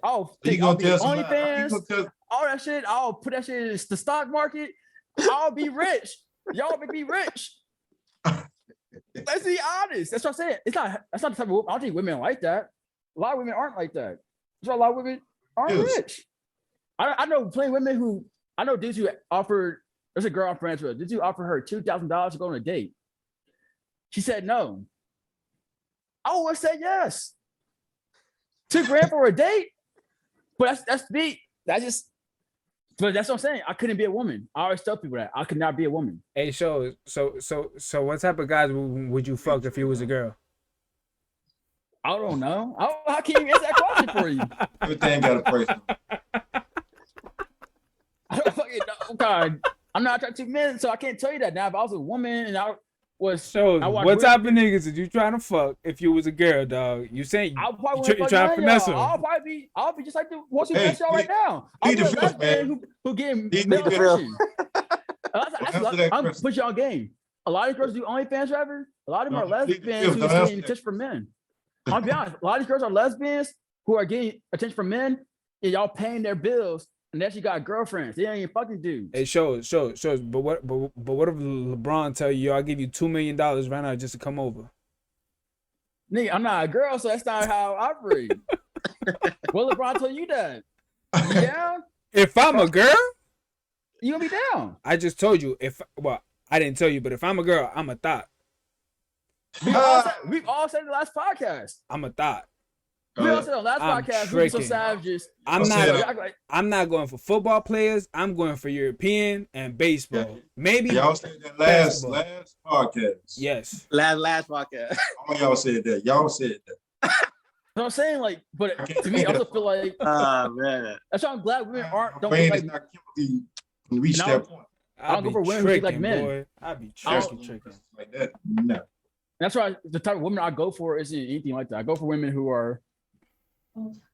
You be gonna tell some OnlyFans, lies? all that shit. I'll put that shit in the stock market. I'll be rich. Y'all make me rich. Let's be honest. That's what I'm saying. That's not the type of woman. I don't think women are like that. A lot of women aren't like that. That's why a lot of women aren't Yes. rich. I know plenty of women who I know dudes who offered. There's a girl I'm friends with. Dudes who offered her $2,000 to go on a date. She said no. I would have said yes. $2,000 for a date, but that's me. But that's what I'm saying. I couldn't be a woman. I always tell people that I could not be a woman. Hey, so what type of guys would you fuck if you was a girl? I don't know. I can't even answer that question for you. Everything got a price. I don't fucking know. God, I'm not attracted to men, so I can't tell you that now. If I was a woman and I was So I watch what women- type of niggas did you trying to fuck if you was a girl, dog? You saying I'll probably you wanna trying fuck to none of finesse y'all. them? I'll be just like the ones who Hey, finesse y'all right now. I'll plead be the a fifth, lesbian man. who getting Plead male the fifth. attention. Answer that I'm question. put you on game. A lot of girls do OnlyFans forever. A lot of them No, are plead the lesbians fifth. who's Don't answer getting that. attention from men. I'll be honest. A lot of these girls are lesbians who are getting attention from men, and y'all paying their bills, and they actually got girlfriends. They ain't even fucking dudes. It shows. But what if LeBron tell you, I'll give you $2 million right now just to come over? Nigga, I'm not a girl, so that's not how I operate. Well, LeBron told you that. Yeah, If I'm a girl, you gonna be down. I just told you. I didn't tell you, but if I'm a girl, I'm a thought. We've all said in the last podcast. I'm a thought. We all said on the last I'm podcast, we were so tricking. savages. I'm I'll not. say We that. act like- I'm not going for football players. I'm going for European and baseball. Yeah. Maybe. Y'all said that Basketball. last podcast. Yes. last podcast. All y'all said that. Y'all said that. You know what I'm saying? Like, but to me, I also feel like Oh man. that's why I'm glad women don't My brain look is like. not chemically can reach And that point. I'll don't go be for women who look like tricking, men. boy. I'll be I tricking. Like that. No. That's why the type of women I go for isn't anything like that. I go for women who are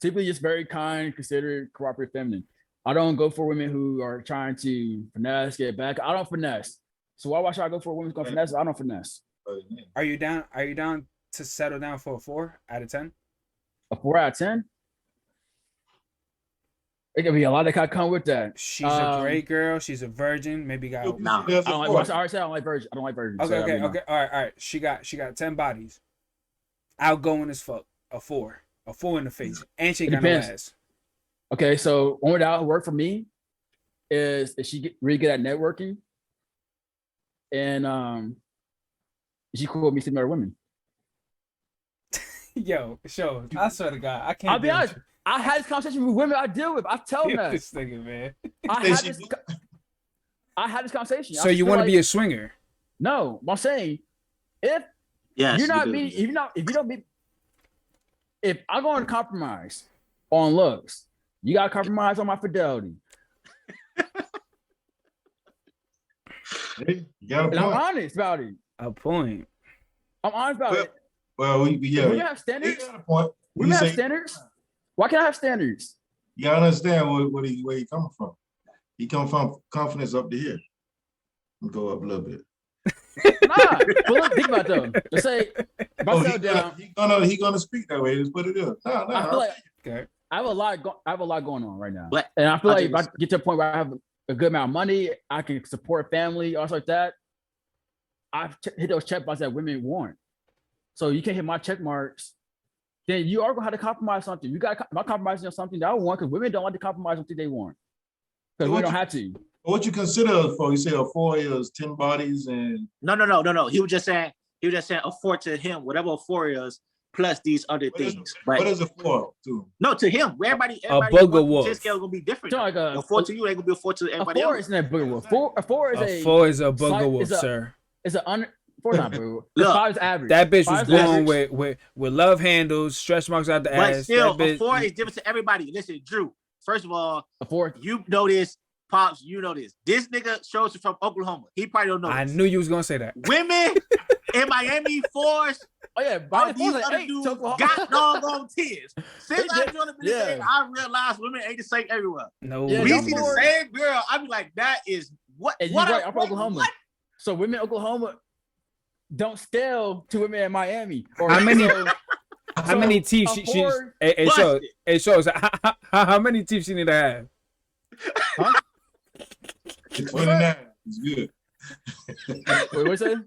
typically just very kind, considerate, cooperative, feminine. I don't go for women who are trying to finesse, get back. I don't finesse. So why should I go for a woman who's gonna finesse? I don't finesse. Are you down? Are you down to settle down for a 4 out of 10? A 4 out of 10? It could be a lot that could come with that. She's a great girl. She's a virgin. Maybe got. Nah. I don't like. I already said I don't like virgins. I don't like virgins. Okay, so, okay, I mean, okay. All right. She got 10 bodies. Outgoing as fuck. A 4 in the face, and she ain't got no depends. ass. Okay, so one that would work for me is if she really good at networking, and she cool with me sleeping with other women. Yo, show. I swear to God, I can't. I'll be honest. I had this conversation with women I deal with. I tell them that. This nigga, man. I had this conversation. So you want to be a swinger? No, I'm saying if Yes, you're not you do. me, if you don't be, if I'm going to compromise on looks, you got to compromise on my fidelity. Hey, you got a And I'm point. honest about it. A point. I'm honest about it. Well, Yeah. We have you standards. got a point. We You have say- standards. Why can't I have standards? You gotta understand where he coming from. He come from confidence up to here. Go up a little bit. Nah, but look, think about it though. Let's say if I Oh, settle down, he gonna speak that way. That's what it is. No, I feel like Okay. I have a lot going on right now. But And I feel I'll like do if I this. get to a point where I have a good amount of money, I can support family, also like that. I've hit those check marks that women want. So you can't hit my check marks, then you are gonna have to compromise something. You got not compromising on something that I want because women don't like to compromise on something they want. Because So we what don't you- have to. what you consider for? You say a 4 is 10 bodies and No. He was just saying a 4 to him, whatever a 4 is, plus these other what is, things. what But is a 4 to? no, to him, everybody booger wolf. 10 scale gonna be different. So like A 4 to you ain't gonna be a 4 to a everybody four else. isn't a booger wolf. A four is A 4 is a booger slight- wolf, is a- sir. It's an under. Four is not booger wolf. Look, Five is average. That bitch was Five's born average. with love handles, stretch marks out the But ass. still, That a 4 bitch, is different to everybody. Listen, Drew. First of all, A four. you know this. Pops, you know this. This nigga shows from Oklahoma. He probably don't know. I this. knew you was gonna say that. Women in Miami 4s. Oh yeah, All Brian these Four's other like 8. dudes to Oklahoma. got doggone tears. Since I Yeah. joined the military, I realized women ain't the same everywhere. No, Yeah, We y'all see the four- same girl. I be like, that is what? And what you're right, a- I'm from Oklahoma. what? So women in Oklahoma don't scale to women in Miami. Or How many- so- How many so teeth a she's? four- Hey, shows. How many teeth she need to have? It's 29. It's good. Wait, what's that?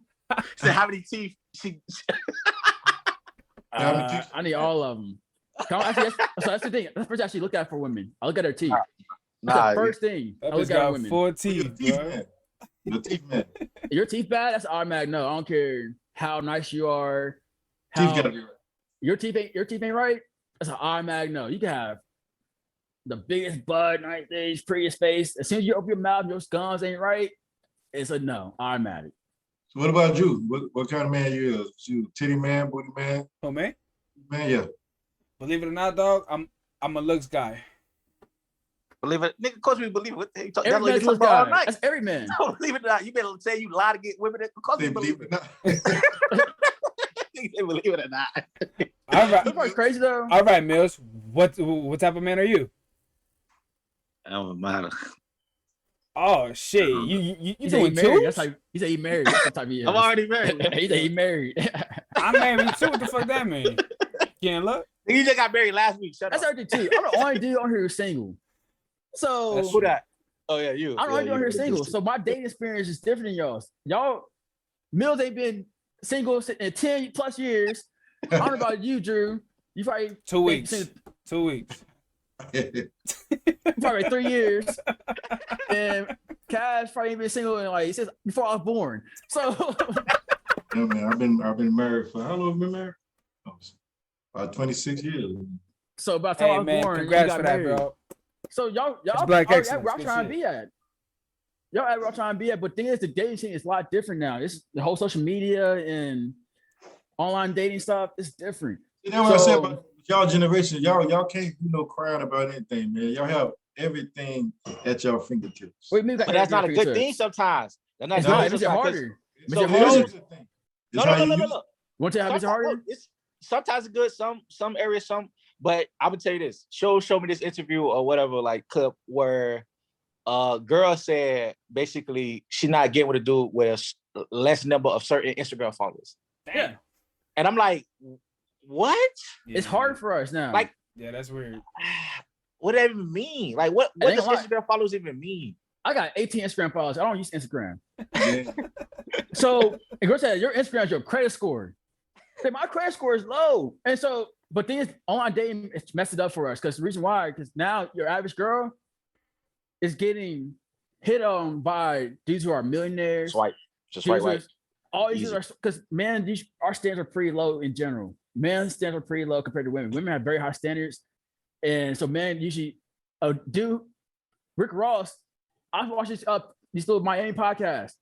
Said how many teeth she? How many teeth? I need all of them. So that's the thing. That's the first thing I actually look at for women. I look at their teeth. That's Nah, the first thing I That look bitch at got women. 4 Your teeth, teeth, bro. man. Your teeth, man. Your teeth bad? That's automatic. No, I don't care how nice you are. Teeth How, gotta be right. your teeth ain't right. That's an automatic no. You can have the biggest bud, nice things, prettiest face. As soon as you open your mouth, your gums ain't right. It's a no, automatic. So what about you? What kind of man you is? You titty man, booty man? Oh man, Man, yeah. believe it or not, dog, I'm a looks guy. believe it, nigga. Of course we believe it. That's what Every you man's talk about all guy. night. That's every man. Don't believe it or not. You better say you lie to get women. Of course They we believe believe it it. not. They believe it or not. All right, That's probably crazy though. all right, Mills. What type of man are you? Oh man. Oh shit, you He said he doing married. two? That's like he said he married. That's the type he is. I'm already married. He said he married. I'm married too. What the fuck that mean? Can't look. You just got married last week. Shut That's up. everything too. I'm the only dude on here who's single. So That's Who that? Oh yeah, you. I'm the only dude on here single. So my dating experience is different than y'all's. Y'all, Mills ain't been single in 10 plus years. I don't know about you, Drew. You probably 2 weeks. single- 2 weeks. probably 3 years. And Cash probably ain't been single in like since before I was born. So Yeah, man. I've been married for how long? Have you been married? Oh, about 26 years. so by the time I Hey was man, born, you congrats got for that, married. bro. So y'all Black are excellence. where I'm Good trying to shit. be at. Y'all at where I'm trying to be at. But the thing is, the dating scene is a lot different now. It's the whole social media and online dating stuff is different. You know what I said So- about y'all generation? Y'all can't do no crying about anything, man. Y'all have everything at y'all fingertips. Wait, maybe But that's not a good thing sometimes. That's not It's good not. thing It makes it sometimes, 'cause- harder. It's Makes it a harder. good thing. No, It's no, how no, you no, no, use- no. Want to have it Sometimes, harder? look, sometimes it's good, some areas, some. But I would tell you this: show me this interview or whatever, like clip where girl said basically she not getting with a dude with a less number of certain Instagram followers, Yeah, and I'm like, what? Yeah, it's hard for us now. Like- yeah, that's weird. What does that even mean? Like, what ain't does gonna lie. Instagram followers even mean? I got 18 Instagram followers. I don't use Instagram. Yeah. So, and girl said, your Instagram is your credit score. Say, my credit score is low. And so, but then online dating, it's messed it up for us. Because the reason why, because now your average girl is getting hit on by dudes who are millionaires. Just swipe right. All these Easy. are, because man, our standards are pretty low in general. Men's standards are pretty low compared to women. Women have very high standards. And so men usually, dude, Rick Ross, I've watched these little Miami podcasts.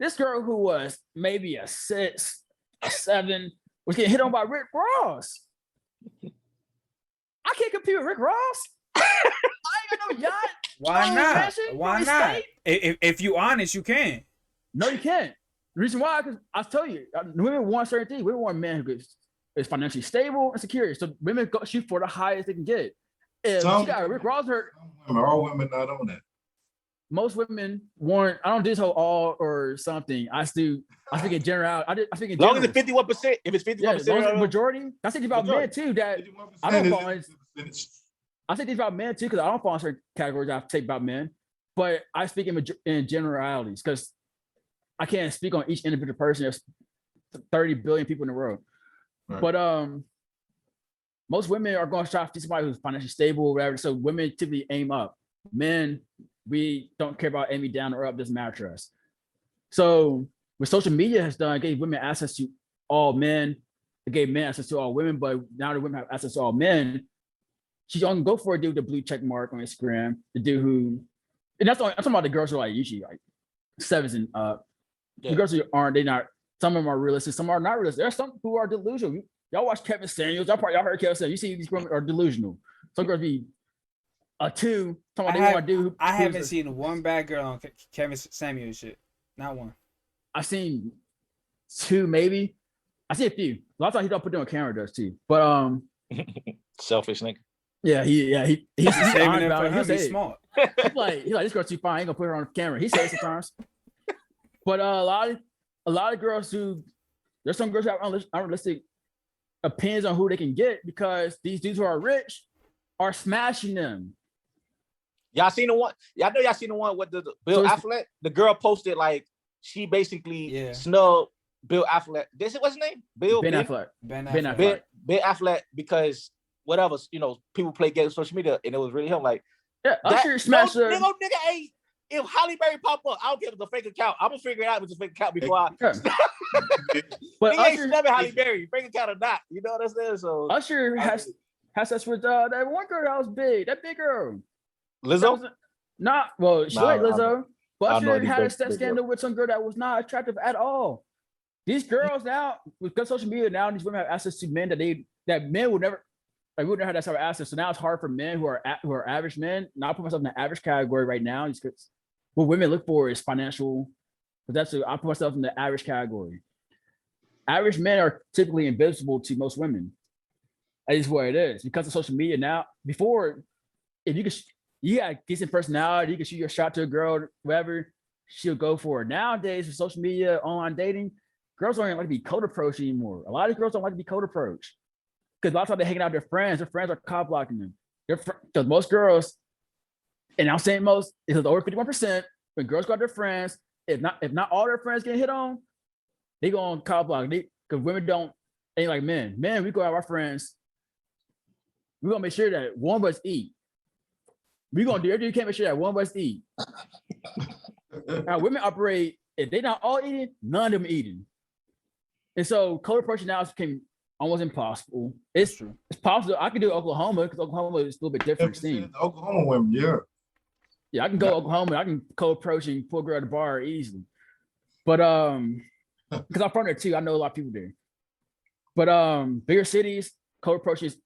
This girl who was maybe a 6, a 7, was getting hit on by Rick Ross. I can't compete with Rick Ross. I ain't got no yacht. Why Oh, not? mansion, Why real not? estate. If you honest, you can. No, you can't. The reason why, because I tell you, women want certain things. Women want a man who is financially stable and secure. So women go shoot for the highest they can get. If Some- she got Rick Ross hurt, All women not on that. most women want. I don't do this whole all or something. I speak in general. I think in Long as general. it's 51%, if it's Yeah, as long as 51%, it's majority. I think about men too. That 51% I don't is fall in- the percentage. I think about men too, because I don't fall in certain categories. I take about men, but I speak in generalities because I can't speak on each individual person. There's 30 billion people in the world. Right. But most women are going to try to find somebody who's financially stable or whatever. So women typically aim up. Men, we don't care about aiming down or up. Doesn't matter to us. So what social media has done, it gave women access to all men. It gave men access to all women, but now the women have access to all men. She's only go for a dude with the blue check mark on Instagram, the dude who, and I'm talking about the girls who are like usually like 7s and up. Yeah. The girls who aren't, some of them are realistic, some are not realistic. There are some who are delusional. Y'all watch Kevin Samuels, y'all heard Kevin Samuels. You see these women are delusional. Some girls be a 2, talking about they want to do. I haven't seen one bad girl on Kevin Samuels shit. Not one. I've seen 2 maybe. I see a few. A lot of times he don't put them on camera, does too. But selfish nigga. yeah, he's Saving honest it about for it. her He'll to be say it. smart. He's like this girl's too fine. I ain't gonna put her on camera. He says it sometimes. But a lot of girls there's some girls who have unrealistic opinions on who they can get because these dudes who are rich are smashing them. Y'all seen the one? Y'all know y'all seen the one with the Bill Affleck? The girl posted like she basically snubbed Bill Affleck. What's his name? Ben Affleck. Ben Affleck. Ben Affleck because whatever, people play games on social media and it was really him. Like, yeah, Usher smashed her. Nigga, hey, if Halle Berry pop up, I don't care if it's a fake account. I'm gonna figure it out if it's a fake account before I. Yeah. But Nigga ain't Usher, snubbing Halle Berry, fake account or not. You know what I'm saying? So Usher has sex with that one girl that was big, that big girl. Lizzo? She like Lizzo, but I know Usher had a these sex scandal with some girl that was not attractive at all. These girls now, with social media now, these women have access to men that men would never. Like we would never have that sort of access. So now it's hard for men who are average men. Now I put myself in the average category right now. What women look for is financial. But I put myself in the average category. Average men are typically invisible to most women. That is what it is because of social media now. Before, if you got decent personality, you can shoot your shot to a girl, whatever, she'll go for it. Nowadays, with social media, online dating, girls don't even like to be cold approached anymore. A lot of girls don't like to be cold approached. Because a lot of times they're hanging out with their friends are cop blocking them. Because most girls, and I'm saying most, it's over 51%, when girls go out with their friends, if not all their friends get hit on, they go on cop block. Because women ain't like men. Men, we go out with our friends, we're gonna make sure that one of us eat. We're gonna do everything we can make sure that one of us eat. Now women operate, if they not all eating, none of them eating. And so cold approaching now became almost impossible. It's true. It's possible. I can do Oklahoma because Oklahoma is a little bit different scene. Oklahoma women, yeah. Yeah, I can go to Oklahoma. I can co-approach and pull a girl at the bar easily. But because I'm from there too, I know a lot of people there. But bigger cities, co-approach is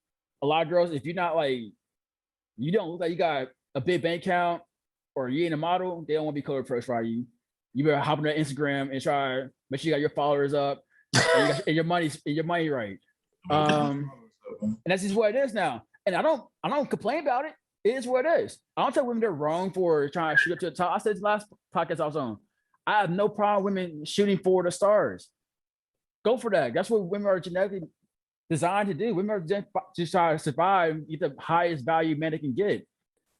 a lot of girls. If you're not like, you don't look like you got a big bank account or you ain't a model, they don't want to be co-approached by you. You better hop on their Instagram and try to make sure you got your followers up and your money right. And that's just what it is now. And I don't complain about it. It is what it is. I don't tell women they're wrong for trying to shoot up to the top. I said this last podcast I was on. I have no problem with women shooting for the stars. Go for that. That's what women are genetically designed to do. Women are just try to survive, get the highest value men they can get.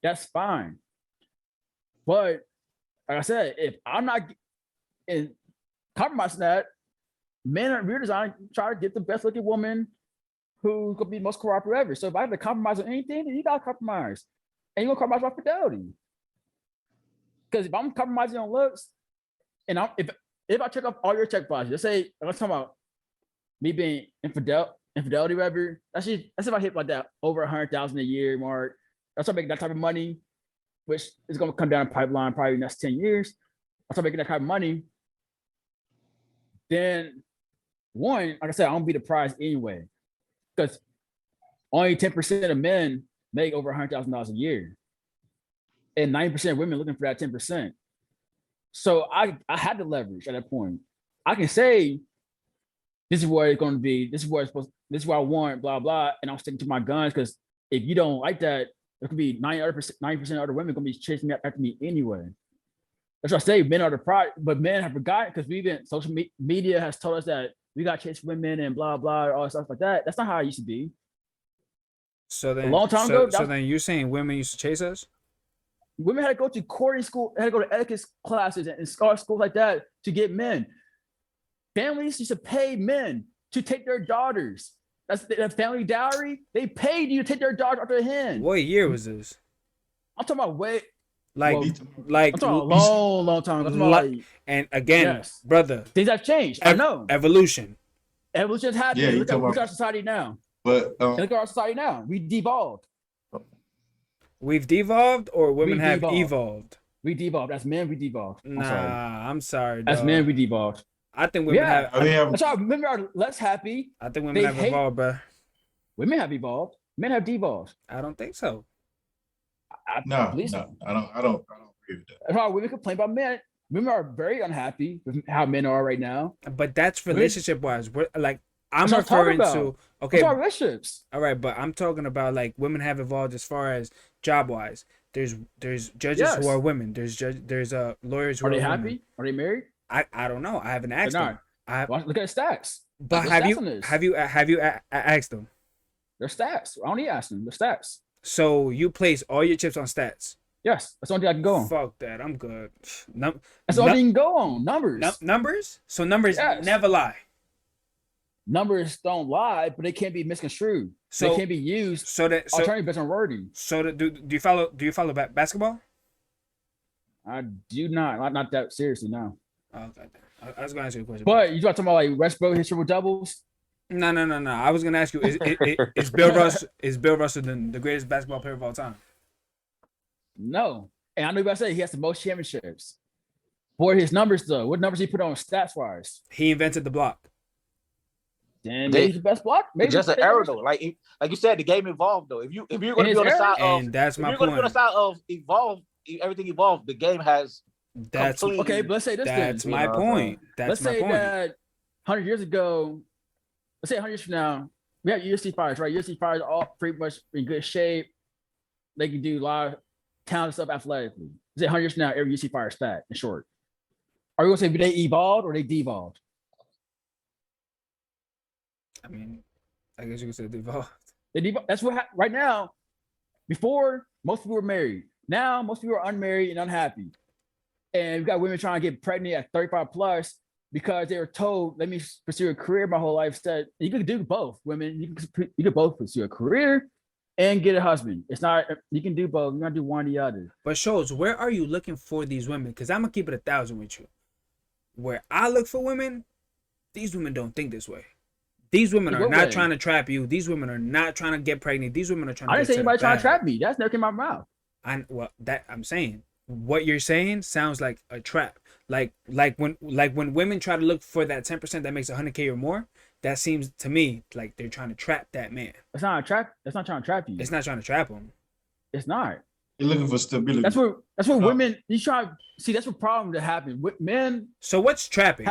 That's fine. But like I said, if I'm not in compromising that, we're designed to try to get the best looking woman who could be most cooperative ever. So if I have to compromise on anything, then you gotta compromise. And you're gonna compromise my fidelity. Because if I'm compromising on looks, and if I check off all your check boxes, let's talk about me being infidelity, whatever. That's if I hit like that over 100,000 a year mark. That's making that type of money, which is gonna come down the pipeline probably in the next 10 years. I start making that kind of money. Then one, like I said, I don't be the prize anyway. Because only 10% of men make over $100,000 a year. And 90% of women looking for that 10%. So I had to leverage at that point. I can say, this is where it's going to be, this is where I want, blah, blah, and I'm sticking to my guns, because if you don't like that, there could be 90% of other women going to be chasing after me anyway. That's what I say, men are the prize, but men have forgotten, because social media has told us that we got to chase women and blah, blah, all that stuff like that. That's not how it used to be. So then, a long time ago. So then you're saying women used to chase us? Women had to go to courting school, had to go to etiquette classes and schools like that to get men. Families used to pay men to take their daughters. That's the family dowry. They paid you to take their daughter off their hand. What year was this? I'm talking about like I'm talking about a long time. I'm talking about and again, yes. Brother, things have changed. I know. Evolution Evolution's happening. Yeah, look at our society now. But look at our society now. We devolved. We've devolved, or women have devolved. evolved? We devolved. As men, we devolved. I'm sorry. As men, we devolved. I think women have. That's why women are less happy. I think women have evolved, bro. Women have evolved. Men have devolved. I don't think so. I don't agree with that. That's why women complain about men. Women are very unhappy with how men are right now. But that's relationship wise. I'm referring to relationships. All right, but I'm talking about like women have evolved as far as job wise. There's judges who are women. There's lawyers who are they women. happy? Are they married? I don't know. I haven't asked them. Look at the stats. But have you asked them? Their stats. I don't need to ask them. The stats. So you place all your chips on stats? Yes, that's the only thing I can go on. Fuck that. I'm good. That's the only thing you can go on. Numbers. Numbers? So numbers never lie. Numbers don't lie, but they can't be misconstrued. So they can't be used. Alternative based on wording. So do you follow basketball? I do not that seriously. No. Oh, okay. I was gonna ask you a question. But you talking about like Westbrook his triple doubles? No. I was gonna ask you: Is Bill Russell the greatest basketball player of all time? No, and I know you say he has the most championships. For his numbers, though, what numbers he put on stats wise? He invented the block. Then maybe he's the best block. Maybe just an error though. Like you said, the game evolved though. If you're going to be on the side of, and that's my point. You're going to be on the side of evolve. Everything evolved. The game has. That's okay. But let's say this. That's my point. Let's say that 100 years ago. Let's say 100 years from now, we have UFC fighters, right? UFC fighters are all pretty much in good shape. They can do a lot of talented stuff athletically. Let's say 100 years from now, every UFC fighter is fat and short. Are you going to say they evolved or they devolved? I mean, I guess you could say they evolved. That's what right now. Before, most people were married. Now, most people are unmarried and unhappy. And we've got women trying to get pregnant at 35 plus because they were told, let me pursue a career my whole life. Said you can do both, women. You can both pursue a career and get a husband. It's not, you can do both. You're going to do one or the other. But Schultz, where are you looking for these women? Because I'm going to keep it 1,000 with you. Where I look for women, these women don't think this way. These women are not trying to trap you. These women are not trying to get pregnant. These women are trying to I didn't say anybody trying to trap me. That's never came out of my mouth. I'm saying what you're saying sounds like a trap. Like when women try to look for that 10% that makes 100K or more, that seems to me like they're trying to trap that man. It's not a trap. It's not trying to trap you. It's not trying to trap him. It's not. You're looking for stability. That's what women. You try. See, that's what problem that happen. Men. So what's trapping?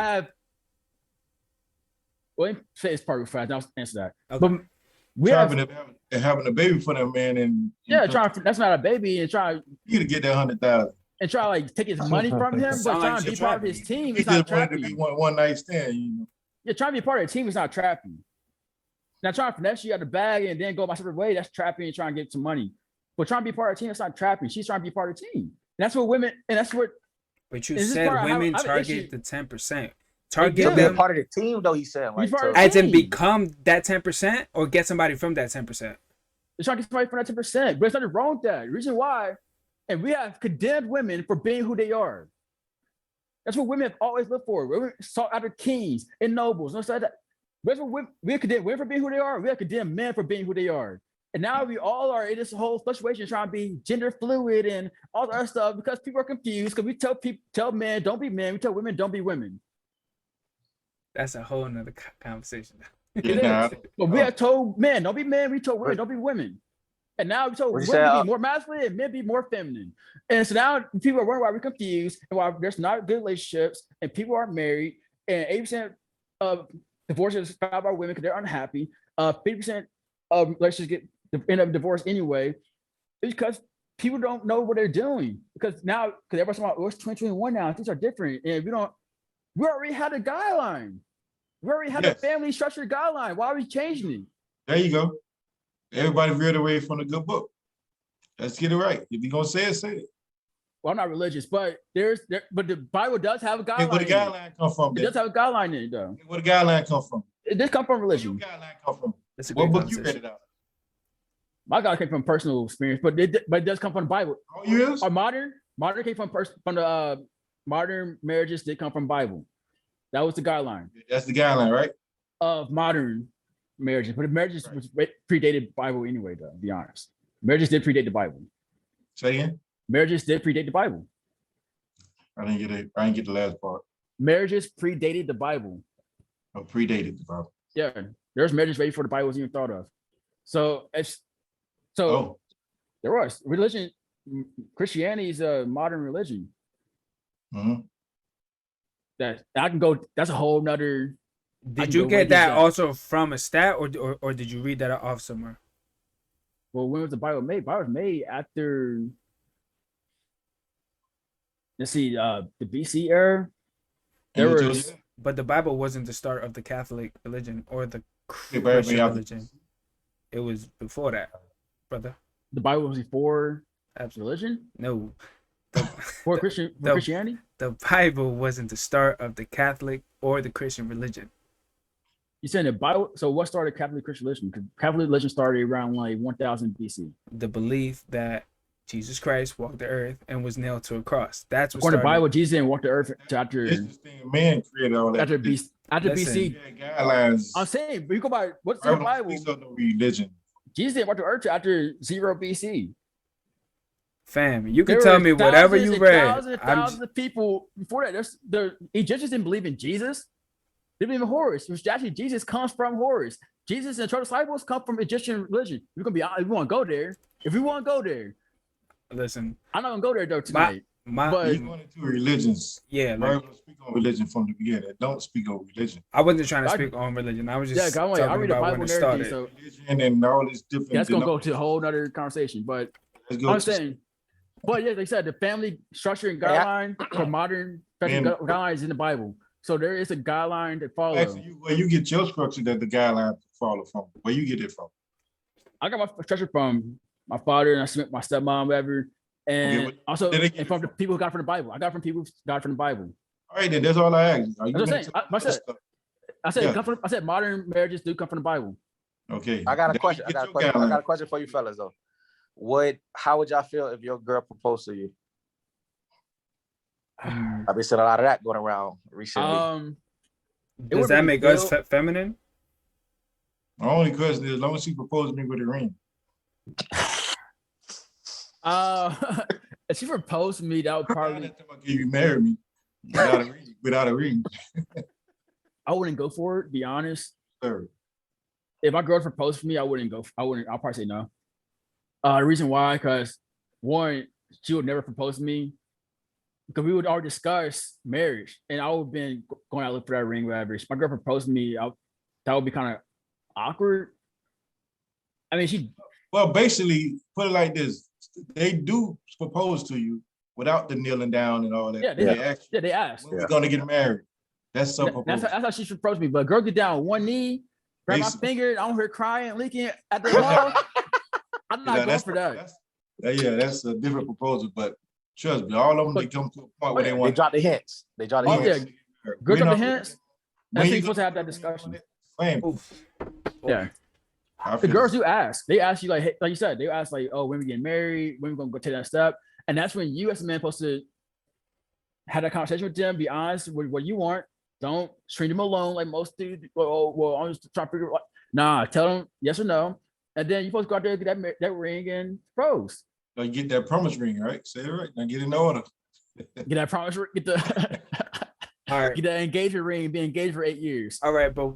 Well, say it's part of fast. I'll answer that. Okay. But having a baby for that man and that's not a baby and try you to get that 100,000 and try like take his money from him, but trying to be part of his team. It's not trapping. To be one night stand, Yeah, trying to be part of the team is not trapping. Now trying to finesse you out the bag and then go my separate way, that's trapping and trying to get some money. But trying to be part of the team, that's not trapping. She's trying to be part of the team. And that's what women, and that's what. But you Is this said part I have- women I have an target issue. the 10%. do. Target To be a them part of the team, though, he's saying like, Be part of to- as in team. become that 10% or get somebody from that 10%. They're trying to get somebody for that 10%. But it's nothing wrong with that. The reason why, and we have condemned women for being who they are. That's what women have always looked for. Women sought after kings and nobles. And stuff like that. That's what we condemn women for being who they are. We have condemned men for being who they are. And now we all are in this whole fluctuation trying to be gender fluid and all the other stuff because people are confused. Because we tell men, don't be men. We tell women, don't be women. That's a whole nother conversation. Yeah, But we have told men, don't be men. We told women, don't be women. And now we told What women you say, to be more masculine and men be more feminine. And so now people are wondering why we're confused and why there's not good relationships and people aren't married. And 80% of divorces filed by women because they're unhappy. 50% of relationships end up divorced anyway. It's because people don't know what they're doing. Because now, because everybody's talking about, it's 2021 now, things are different. And we already had a guideline. We already had a Yes. family structure guideline. Why are we changing it? There you go. Everybody veered away from the good book. Let's get it right. If you're gonna say it, say it. Well, I'm not religious, but but the Bible does have a Hey, guideline. where the in it. guideline come from? It Then? does have a guideline in it, though. Where the guideline come from? It does come from Where your religion. guideline come from? That's a What great book you read conversation. it out? My God came from personal experience, but it does come from the Bible. All years? Our modern came from the modern marriages did come from Bible. That was the guideline That's the guideline, right? of modern marriages, but the marriages was predated Bible anyway. Though, to be honest, marriages did predate the Bible. Say again. Marriages did predate the Bible. I didn't get it. I didn't get the last part. Marriages predated the Bible. I predated the Bible. Yeah, there's marriages way before the Bible was even thought of. So Oh, there was religion. Christianity is a modern religion. mhm. That I can go. That's a whole nother. I Did can you go get right that into that. also from a stat or did you read that off somewhere? Well, when was the Bible made? Bible was made after. Let's see, the BC era. There And you was told- But the Bible wasn't the start of the Catholic religion or the Yeah, but everybody Christian out- religion. It was before that, brother. the Bible was before Absolutely. religion, No. for Christianity. The Bible wasn't the start of the Catholic or the Christian religion. You saying the Bible? So what started Catholic Christian religion? Because Catholic religion started around like 1000 BC. The belief that Jesus Christ walked the earth and was nailed to a cross. That's what According to the started. Bible, Jesus didn't walk the earth to after It's this thing, man created all that. after BC. After Listen. BC, Yeah, guidelines. I'm saying, but you go by what's in the Bible. Speaks of no religion. Jesus didn't walk the earth to after 0 BC. Fam, you can There tell were me whatever thousands you and read. Thousands and thousands of people before that. The Egyptians didn't believe in Jesus. They believe in Horus, which actually Jesus comes from Horus. Jesus and the 12 disciples come from Egyptian religion. We're gonna be if we want to go there. If we want to go there, Listen, I'm not gonna go there though tonight. my But- You're going into religions. yeah, like, Bible speak on religion from the beginning. Don't speak on religion. I wasn't trying to I- speak on religion. I was just Yeah, 'cause I'm like, I talking read the about Bible when and it everything, started. so Religion and all this different. that's gonna go to a whole nother conversation. But Let's go I'm to- saying, but yeah, they said the family structure and Hey, guideline for modern family Man. guidelines in the Bible. So there is a guideline to follow. Actually, where you get your structure that the guidelines follow from. Where you get it from? I got my structure from my father and my stepmom, whatever, and what- also did they get and it from the from? people who got it from the Bible. I got it from people who got it from the Bible. All right, then that's all I asked. Are you That's what I'm gonna saying. tell I us said- stuff? I said, Yeah. I said modern marriages do come from the Bible. Okay. I got a Then question. you I get got a your question. I got a guidelines. question for you fellas though. How would y'all feel if your girl proposed to you? I've been seeing a lot of that going around recently. It Does would that be make us real- feminine? My only question is, as long as she proposed to me with a ring. if she proposed to me, that would probably Can you marry me without a ring? Without a ring, I wouldn't go for it. To be honest, sir. if my girl proposed for me, I wouldn't go. I'll probably say no. The reason why, because one, she would never propose to me because we would already discuss marriage, and I would have been going out look for that ring, whatever. If my girl proposed to me, that would be kind of awkward. I mean, she Well, basically, put it like this: they do propose to you without the kneeling down and all that. Yeah, They ask you, they asked. when we gonna get married. That's some That's proposal. how she proposed to me. But a girl get down on one knee grab my Basically. finger. I don't hear crying, leaking at the wall. I'm not going for that. That's a different proposal, but trust me, all of them, they come to a point where they They want. drop the hints. They drop the Oh, hints. yeah. Good on the hints. When I think you you're supposed to have that gonna- discussion. Same. Oof. Yeah. I The feel girls the do ask. They ask you like you said, they ask like, oh, when we getting married, when we gonna go take that step. And that's when you as a man supposed to have that conversation with them, be honest with what you want. Don't string them along like most dudes. Well, I'm just trying to figure out. Nah, tell them yes or no. And then you're supposed to go out there and get that ring and propose. same. You get that promise ring, right? Say it right. Now get in order. Get that promise ring, get the All right. get that engagement ring, be engaged for 8 years. All right, but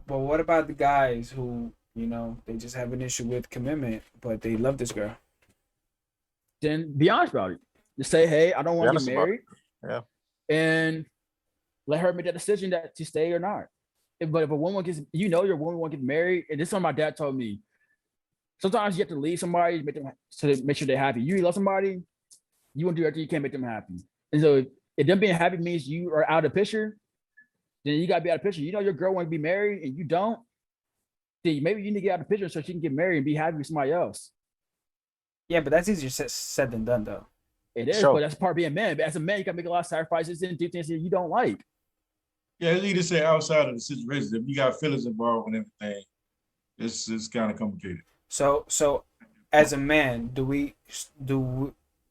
what about the guys who, you know, they just have an issue with commitment, but they love this girl? Then be honest about it. Just say, hey, I don't want to honest get about married. Yeah. And let her make that decision that to stay or not. But if a woman gets, you know, your woman won't get married, and this is what my dad told me. Sometimes you have to leave somebody to make them so to make sure they're happy. You love somebody, you want to do everything you can make them happy. And so if them being happy means you are out of the picture, then you gotta be out of the picture. You know your girl wants to be married and you don't, then maybe you need to get out of the picture so she can get married and be happy with somebody else. Yeah, but that's easier said than done, though. It is, Sure. but that's part of being a man. But as a man, you gotta make a lot of sacrifices and do things that you don't like. Yeah, it's easy to say outside of the situation. If you got feelings involved and everything, it's kind of complicated. So as a man, do we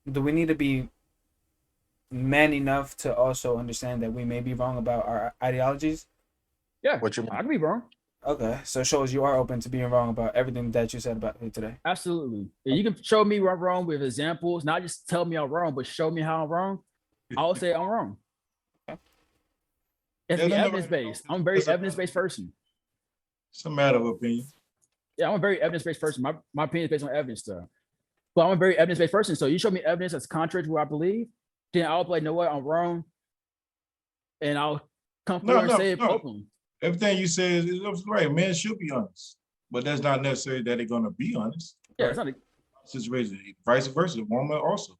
need to be man enough to also understand that we may be wrong about our ideologies? Yeah, What you mean? I can be wrong. Okay, so it shows you are open to being wrong about everything that you said about me today. Absolutely. If you can show me where I'm wrong with examples, not just tell me I'm wrong, but show me how I'm wrong, I'll say I'm wrong. It's There's no evidence right- based. I'm a very there's a- evidence based person. It's a matter of opinion. Yeah, I'm a very evidence based person. My opinion is based on evidence stuff. But I'm a very evidence based person. So you show me evidence that's contrary to what I believe, then I'll be like, know what, I'm wrong. And I'll come forward and say it openly. Everything you say is right. Men should be honest, but that's not necessarily that they're gonna be honest. Yeah, it's not a, Situation, vice versa, the woman also.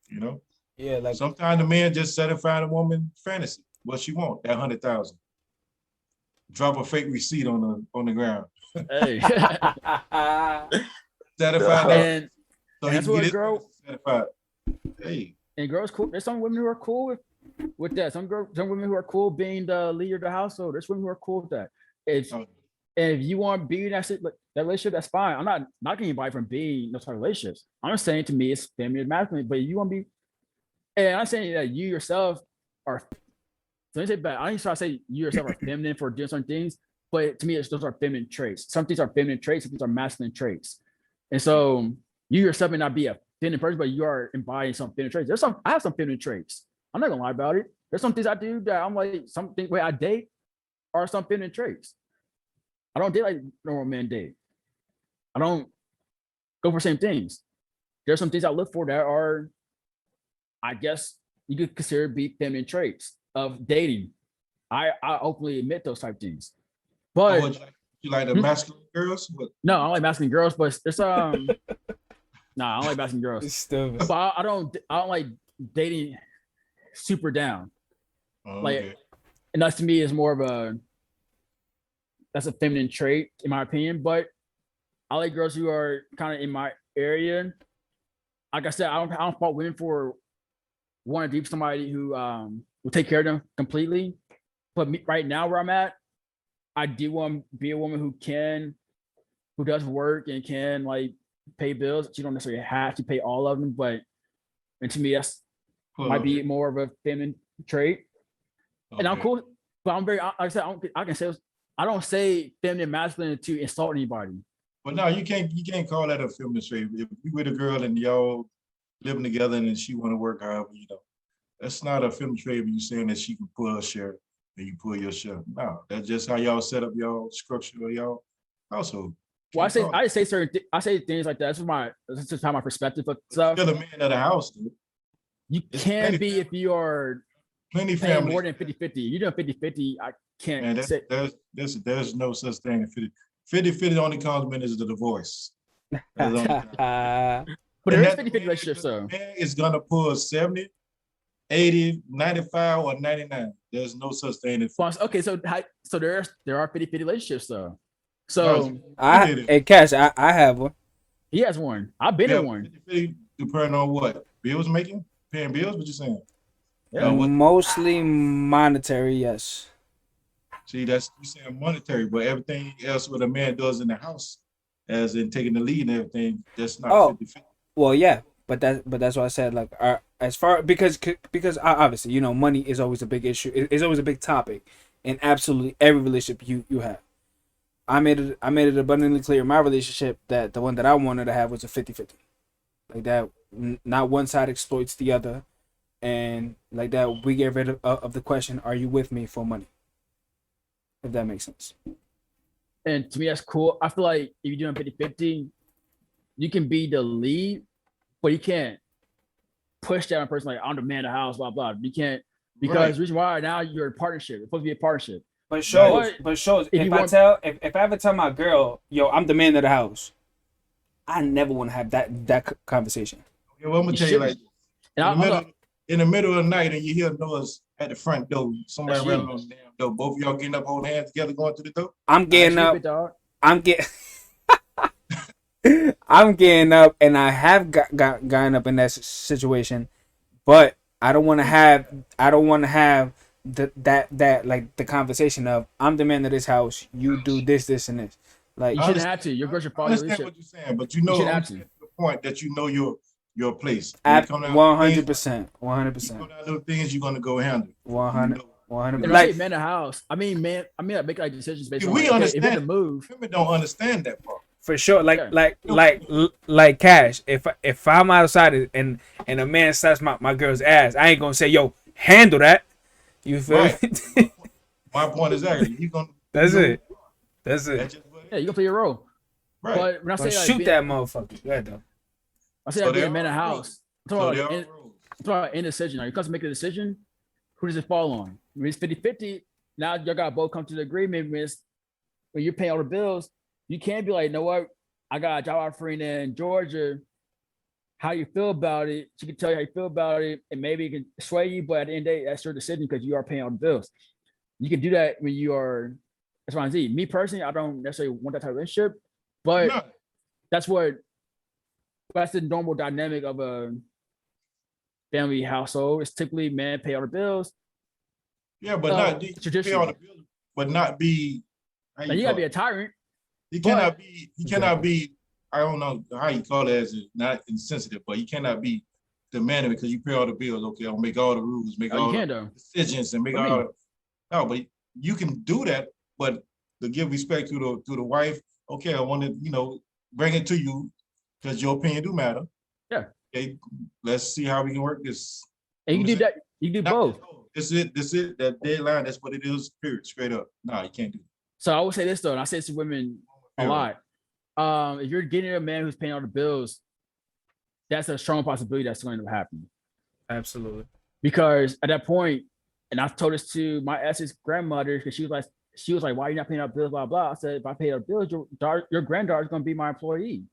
You know, Yeah, like sometimes the man just satisfy the woman fantasy, what she want, that 100,000. Drop a fake receipt on the ground. hey. Satisfy that. and So that's he what can a get girl- it satisfied. Hey, and girls cool. There's some women who are cool with that. Some women who are cool being the leader of the household. There's women who are cool with that. oh, If you want to be in that relationship, that's fine. I'm not knocking anybody from being in those type of relationships. I'm just saying to me, it's feminine, masculine. But you want to be, and I'm saying that you yourself are. So let me say back. I ain't trying to say you yourself are feminine for doing certain things, but to me, those are feminine traits. Some things are feminine traits, some things are masculine traits. And so you yourself may not be a feminine person, but you are embodying some feminine traits. I have some feminine traits. I'm not gonna lie about it. There's some things I do that I'm like, something where I date are some feminine traits. I don't date like normal men date. I don't go for the same things. There's some things I look for that are, I guess you could consider be feminine traits of dating. I openly admit those type of things. But what, you like the masculine girls? What? no, I don't like masculine girls, but there's nah, I don't like masculine girls. it's stupid. But I don't like dating super down. Oh, Like, okay. And that to me is more of that's a feminine trait in my opinion. But I like girls who are kind of in my area. Like I said, I don't fault women for wanting to be somebody who will take care of them completely. But right now where I'm at, I do want to be a woman who does work and can like pay bills. She don't necessarily have to pay all of them, and to me that's might be more of a feminine trait. And I'm Okay. cool, but I'm very, like I said, I don't say feminine, masculine to insult anybody. But no, you can't call that a feminine trait. If you with a girl and y'all living together and she want to work however, that's not a feminine trait when you saying that she can pull her share and you pull your share. No, that's just how y'all set up y'all structure of y'all household. Well, I say I say things like that. That's just how my perspective of stuff. You're the man of the house, dude. You It's can plenty be if you are Plenty paying families. more than 50-50. You're doing 50-50. I can't Man, say. there's no such thing as 50-50 only comes when there's a divorce. That's the only time. But there is And 50-50 relationships, though. Man is gonna pull 70, 80, 95, or 99. There's no such thing as Okay, so there are 50-50 relationships, though. So Hey, Cash, I have one. he has one. I've been in one. 50-50 depending on what bills making, paying bills. What you saying? Yeah. Mostly monetary, yes. See, that's you saying monetary, but everything else what a man does in the house, as in taking the lead and everything, that's not Oh. 50-50. Well, yeah, but that's why I said like as far because obviously money is always a big issue. It's always a big topic in absolutely every relationship you have. I made it abundantly clear in my relationship that the one that I wanted to have was a 50-50. Like that, not one side exploits the other, and like that we get rid of the question, "Are you with me for money?" If that makes sense. And to me, that's cool. I feel like if you're doing 50-50, you can be the lead, but you can't push that on a person like, I'm the man of the house, blah, blah. You can't, because the reason why now you're in partnership. It's supposed to be a partnership. But shows, if I ever tell my girl, yo, I'm the man of the house, I never want to have that conversation. Okay, well, I'm gonna tell you like And in the middle of the night and you hear noise at the front door, somebody That's running you. on the damn door. Both of y'all getting up, holding hands together, going to the door. I'm getting up. dog. I'm getting. I'm getting up, and I have gotten up in that situation, but I don't want to have. I don't want to have that like the conversation of I'm the man of this house. You do this, this, and this. Like You shouldn't have to. Your girl should I follow your understand leadership. what you're saying, but you know, shouldn't I'm have to. to the point that you know your place. at When it come down to 100%, You 100%, know that little things you're gonna go handle. 100, You know, 100. And Like like, man of the house. I mean, I make like decisions based See, on we like, okay, understand. if it's a move. women don't understand that part. for sure, Yeah. like Cash. If I'm outside and a man slaps my girl's ass, I ain't gonna say, yo, handle that. You feel Right. me? My point is actually he's gonna. That's you know, it. That's it. That's just what it Yeah, is. you can play your role. Right. But when I But say like, shoot being, that motherfucker. Go ahead, though. I say So like being there a man of the are house. I'm So talking there about, are in, rules. I'm talking about indecision. Now, you come to make a decision, who does it fall on? When it's 50-50, now y'all got both come to the agreement when you're paying all the bills, you can't be like, you know what? I got a job offering in Georgia. How you feel about it? She can tell you how you feel about it, and maybe it can sway you. But at the end of the day, that's your decision because you are paying all the bills. You can do that when you are. That's what I see. Me personally, I don't necessarily want that type of relationship, but No, that's the normal dynamic of a family household. It's typically man pay all the bills. yeah, but not you pay traditional. all the bills, but not be. How Now you gotta call be it? a tyrant. He but- cannot be. He cannot be. I don't know how you call it as not insensitive, but he cannot be demanding because you pay all the bills. Okay, I'll make all the rules, make No, you all can the though. decisions, and make What do all. you No, but you can do that, but to give respect to the wife. Okay, I want to bring it to you because your opinion do matter. Yeah. Okay, let's see how we can work this. And you can do that. You can do Not both. just, oh, this it, that deadline, that's what it is, period, straight up. Nah, you can't do it. So I would say this though, and I say this to women a lot. If you're getting a man who's paying all the bills, that's a strong possibility that's going to happen. Absolutely. Because at that point, and I've told this to my ex's grandmother because she was like, why are you not paying our bills? Blah blah. I said, if I pay our bills, your granddaughter's gonna be my employee.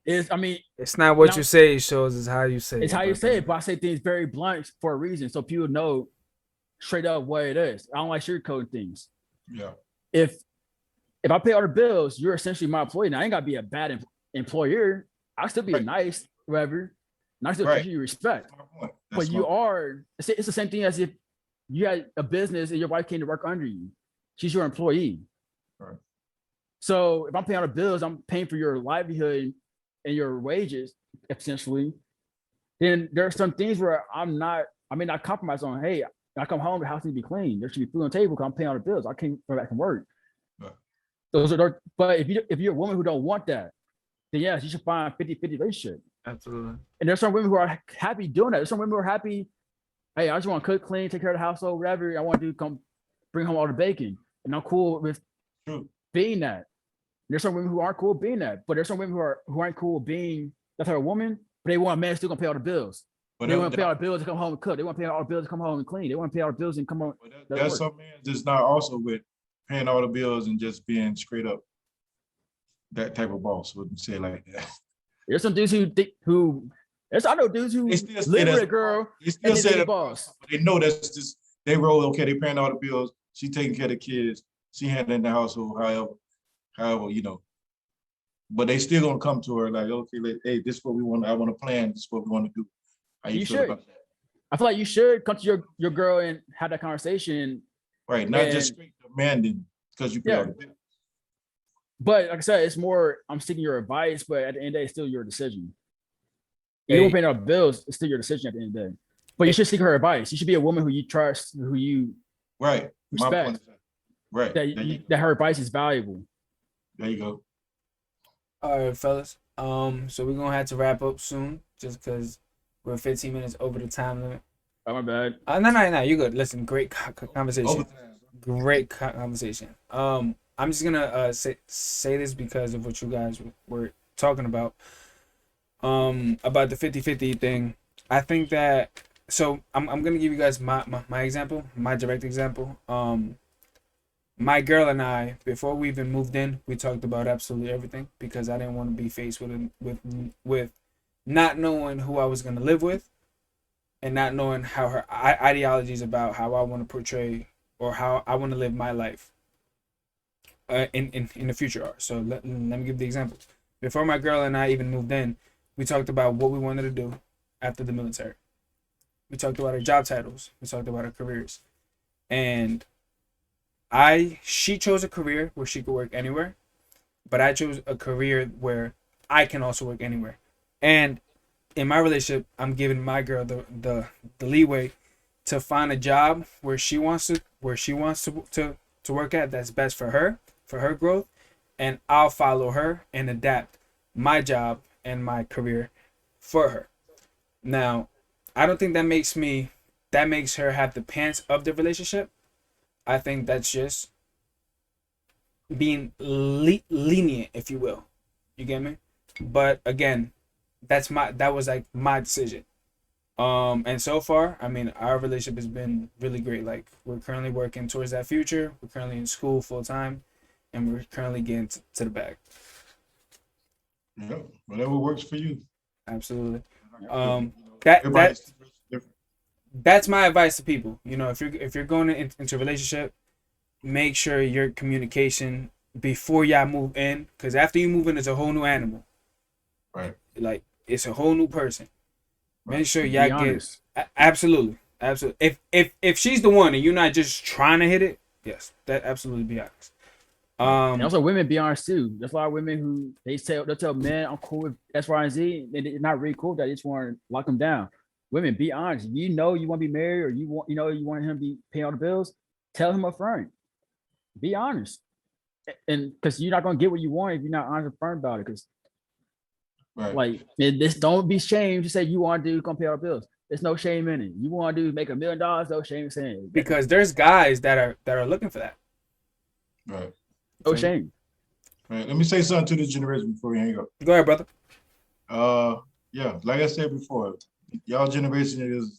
It's not what you say, it shows, it's how you say It's it. how you say it, but I say things very blunt for a reason, so people know straight up what it is. I don't like sugarcoating things. Yeah. If I pay all the bills, you're essentially my employee. Now I ain't gotta be a bad employer. I'll still be a Right. nice, whatever. And I still Right. treat you respect. That's my point. But That's you my- are, it's the same thing as if you had a business and your wife came to work under you. She's your employee. Right. So if I'm paying all the bills, I'm paying for your livelihood and your wages, essentially. Then there are some things where I may not compromise on, hey, when I come home, the house needs to be clean. There should be food on the table because I'm paying all the bills. I can't go back from work. Right. But if you're a woman who don't want that, then yes, you should find a 50-50 relationship. Absolutely. And there's some women who are happy doing that. There's some women who are happy, hey, I just want to cook, clean, take care of the household, whatever. I want to do, come bring home all the bacon. And I'm cool with True. being that. There's some women who aren't cool with being that. But there's some women who aren't cool with being that type of woman, but they want a man still gonna pay all the bills. But They want to pay all the bills to come home and cook. They want to pay all the bills to come home and clean. They want to pay all the bills and come home. there's some men just not also with paying all the bills and just being straight up that type of boss, wouldn't say it like that. There's some dudes I know dudes who They still say live with that's- a girl They still and say they that boss. they know that's just they roll, okay, they paying all the bills, she taking care of the kids, she handling the household, however, you know. But they still gonna come to her like, okay, hey, this is what we want. I want to plan. This is what we want to do. How you You feel should. about that? I feel like you should come to your girl and have that conversation. Right, not just And- straight demanding because you pay Yeah. all the bills. But like I said, it's more I'm seeking your advice, but at the end of the day, it's still your decision. Hey. You don't pay no bills, it's still your decision at the end of the day. But you should seek her advice. You should be a woman who you trust, who you Right. My respect. point is that. Right. That her advice is valuable. There you go. All right, fellas. So we're gonna have to wrap up soon, just because we're 15 minutes over the time limit. Oh, my bad. No, you're good. Listen, great conversation. Overtime. Great conversation. I'm just gonna say this because of what you guys were talking about the 50-50 thing. I think that, so I'm gonna give you guys my example, my direct example. My girl and I, before we even moved in, we talked about absolutely everything because I didn't want to be faced with not knowing who I was gonna live with and not knowing how her ideologies about how I want to portray or how I want to live my life in the future are. So let me give the example. Before my girl and I even moved in, we talked about what we wanted to do after the military. We talked about our job titles. We talked about our careers. And she chose a career where she could work anywhere, but I chose a career where I can also work anywhere. And in my relationship, I'm giving my girl the leeway to find a job where she wants to work at that's best for her growth, and I'll follow her and adapt my job and my career for her. Now, I don't think that makes her have the pants of the relationship. I think that's just being lenient, if you will. You get me? But again, that was like my decision. And so far, I mean, our relationship has been really great. Like, we're currently working towards that future. We're currently in school full time, and we're currently getting to the bag. Yeah, whatever works for you. Absolutely. Everybody's different. That's my advice to people. You know, if you're going into a relationship, make sure your communication before y'all move in, because after you move in, it's a whole new animal. Right. Like, it's a whole new person. Right. Make sure Be y'all honest. absolutely. If she's the one and you're not just trying to hit it, yes, that absolutely be honest. And also, women be honest too. There's a lot of women who they'll tell men, I'm cool with X, Y, and Z. And they're not really cool. They just want to lock them down. Women, be honest. You know you want to be married, or you want him to be paying all the bills. Tell him up front. Be honest, and because you're not gonna get what you want if you're not honest and firm about it. Because Right. this, don't be ashamed to say you want to do gonna pay all the bills. There's no shame in it. You want to do make $1 million, no shame in saying it. Because there's guys that are looking for that. Right. No shame. Right. Let me say something to this generation before we hang up. Go ahead, brother. Yeah, like I said before, y'all generation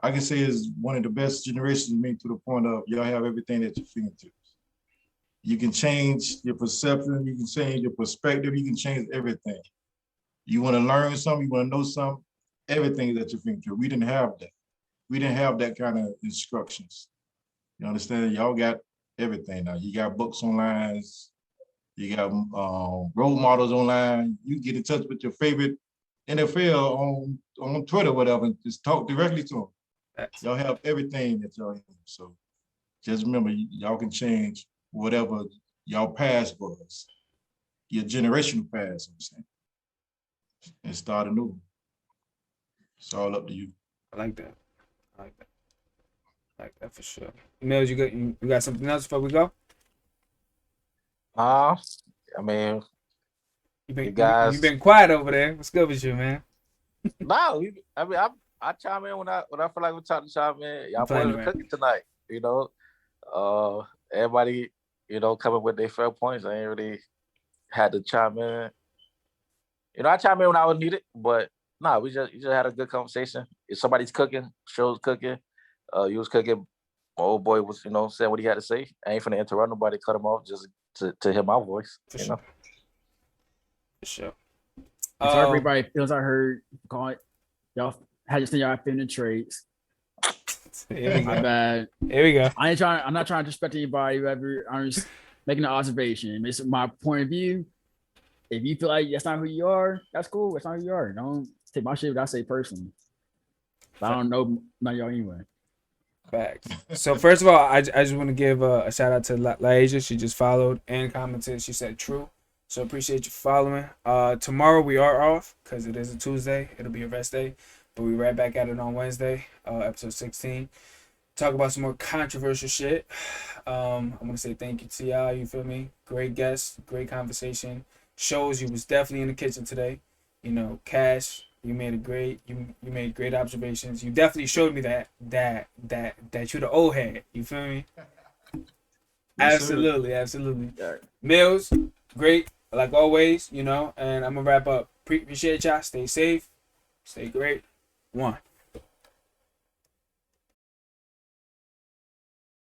I can say is one of the best generations to me, to the point of y'all have everything at your fingertips. You can change your perception, you can change your perspective, you can change everything. You want to learn something, you want to know something, everything is at your fingertips. We didn't have that. We didn't have that kind of instructions. You understand? Y'all got everything now. You got books online, you got role models online. You get in touch with your favorite NFL on Twitter, whatever, and just talk directly to them. Y'all have everything that y'all have. So just remember, y'all can change whatever y'all past was, your generational past, I'm saying, and start anew. It's all up to you. I like that. I like that for sure. Mills, you got something else before we go? I mean, You've guys- been quiet over there. What's good with you, man? no, I chime in when I feel like we're talking to chime in. Y'all Plenty, boys are man. cooking tonight, you know. Everybody, you know, coming with their fair points. I ain't really had to chime in. You know, I chime in when I was needed, but no, you just had a good conversation. If somebody's cooking, show's cooking, you was cooking, my old boy was, you know, saying what he had to say. I ain't finna interrupt nobody, cut him off just to hear my voice. For you sure. know? For sure. So everybody feels I heard. Call it. Y'all had to send y'all feminine traits. Here we My go. bad. Here we go. I'm not trying to disrespect anybody, whoever. I'm just making an observation. It's my point of view. If you feel like that's not who you are, that's cool. That's not who you are. Don't take my shit what I say personally. But I don't know none of y'all anyway. Facts. So first of all, I just want to give a shout out to Laisha. She just followed and commented. She said true. So appreciate you following. Tomorrow we are off because it is a Tuesday. It'll be a rest day. But we right back at it on Wednesday, episode 16. Talk about some more controversial shit. I'm gonna say thank you to y'all. You feel me? Great guest, great conversation. Shows you was definitely in the kitchen today. You know, Cash, you made you made great observations. You definitely showed me that you're the old head. You feel me? Yes, sir. Absolutely. Mills, great, like always, you know, and I'm gonna wrap up. Appreciate y'all. Stay safe, stay great. 1.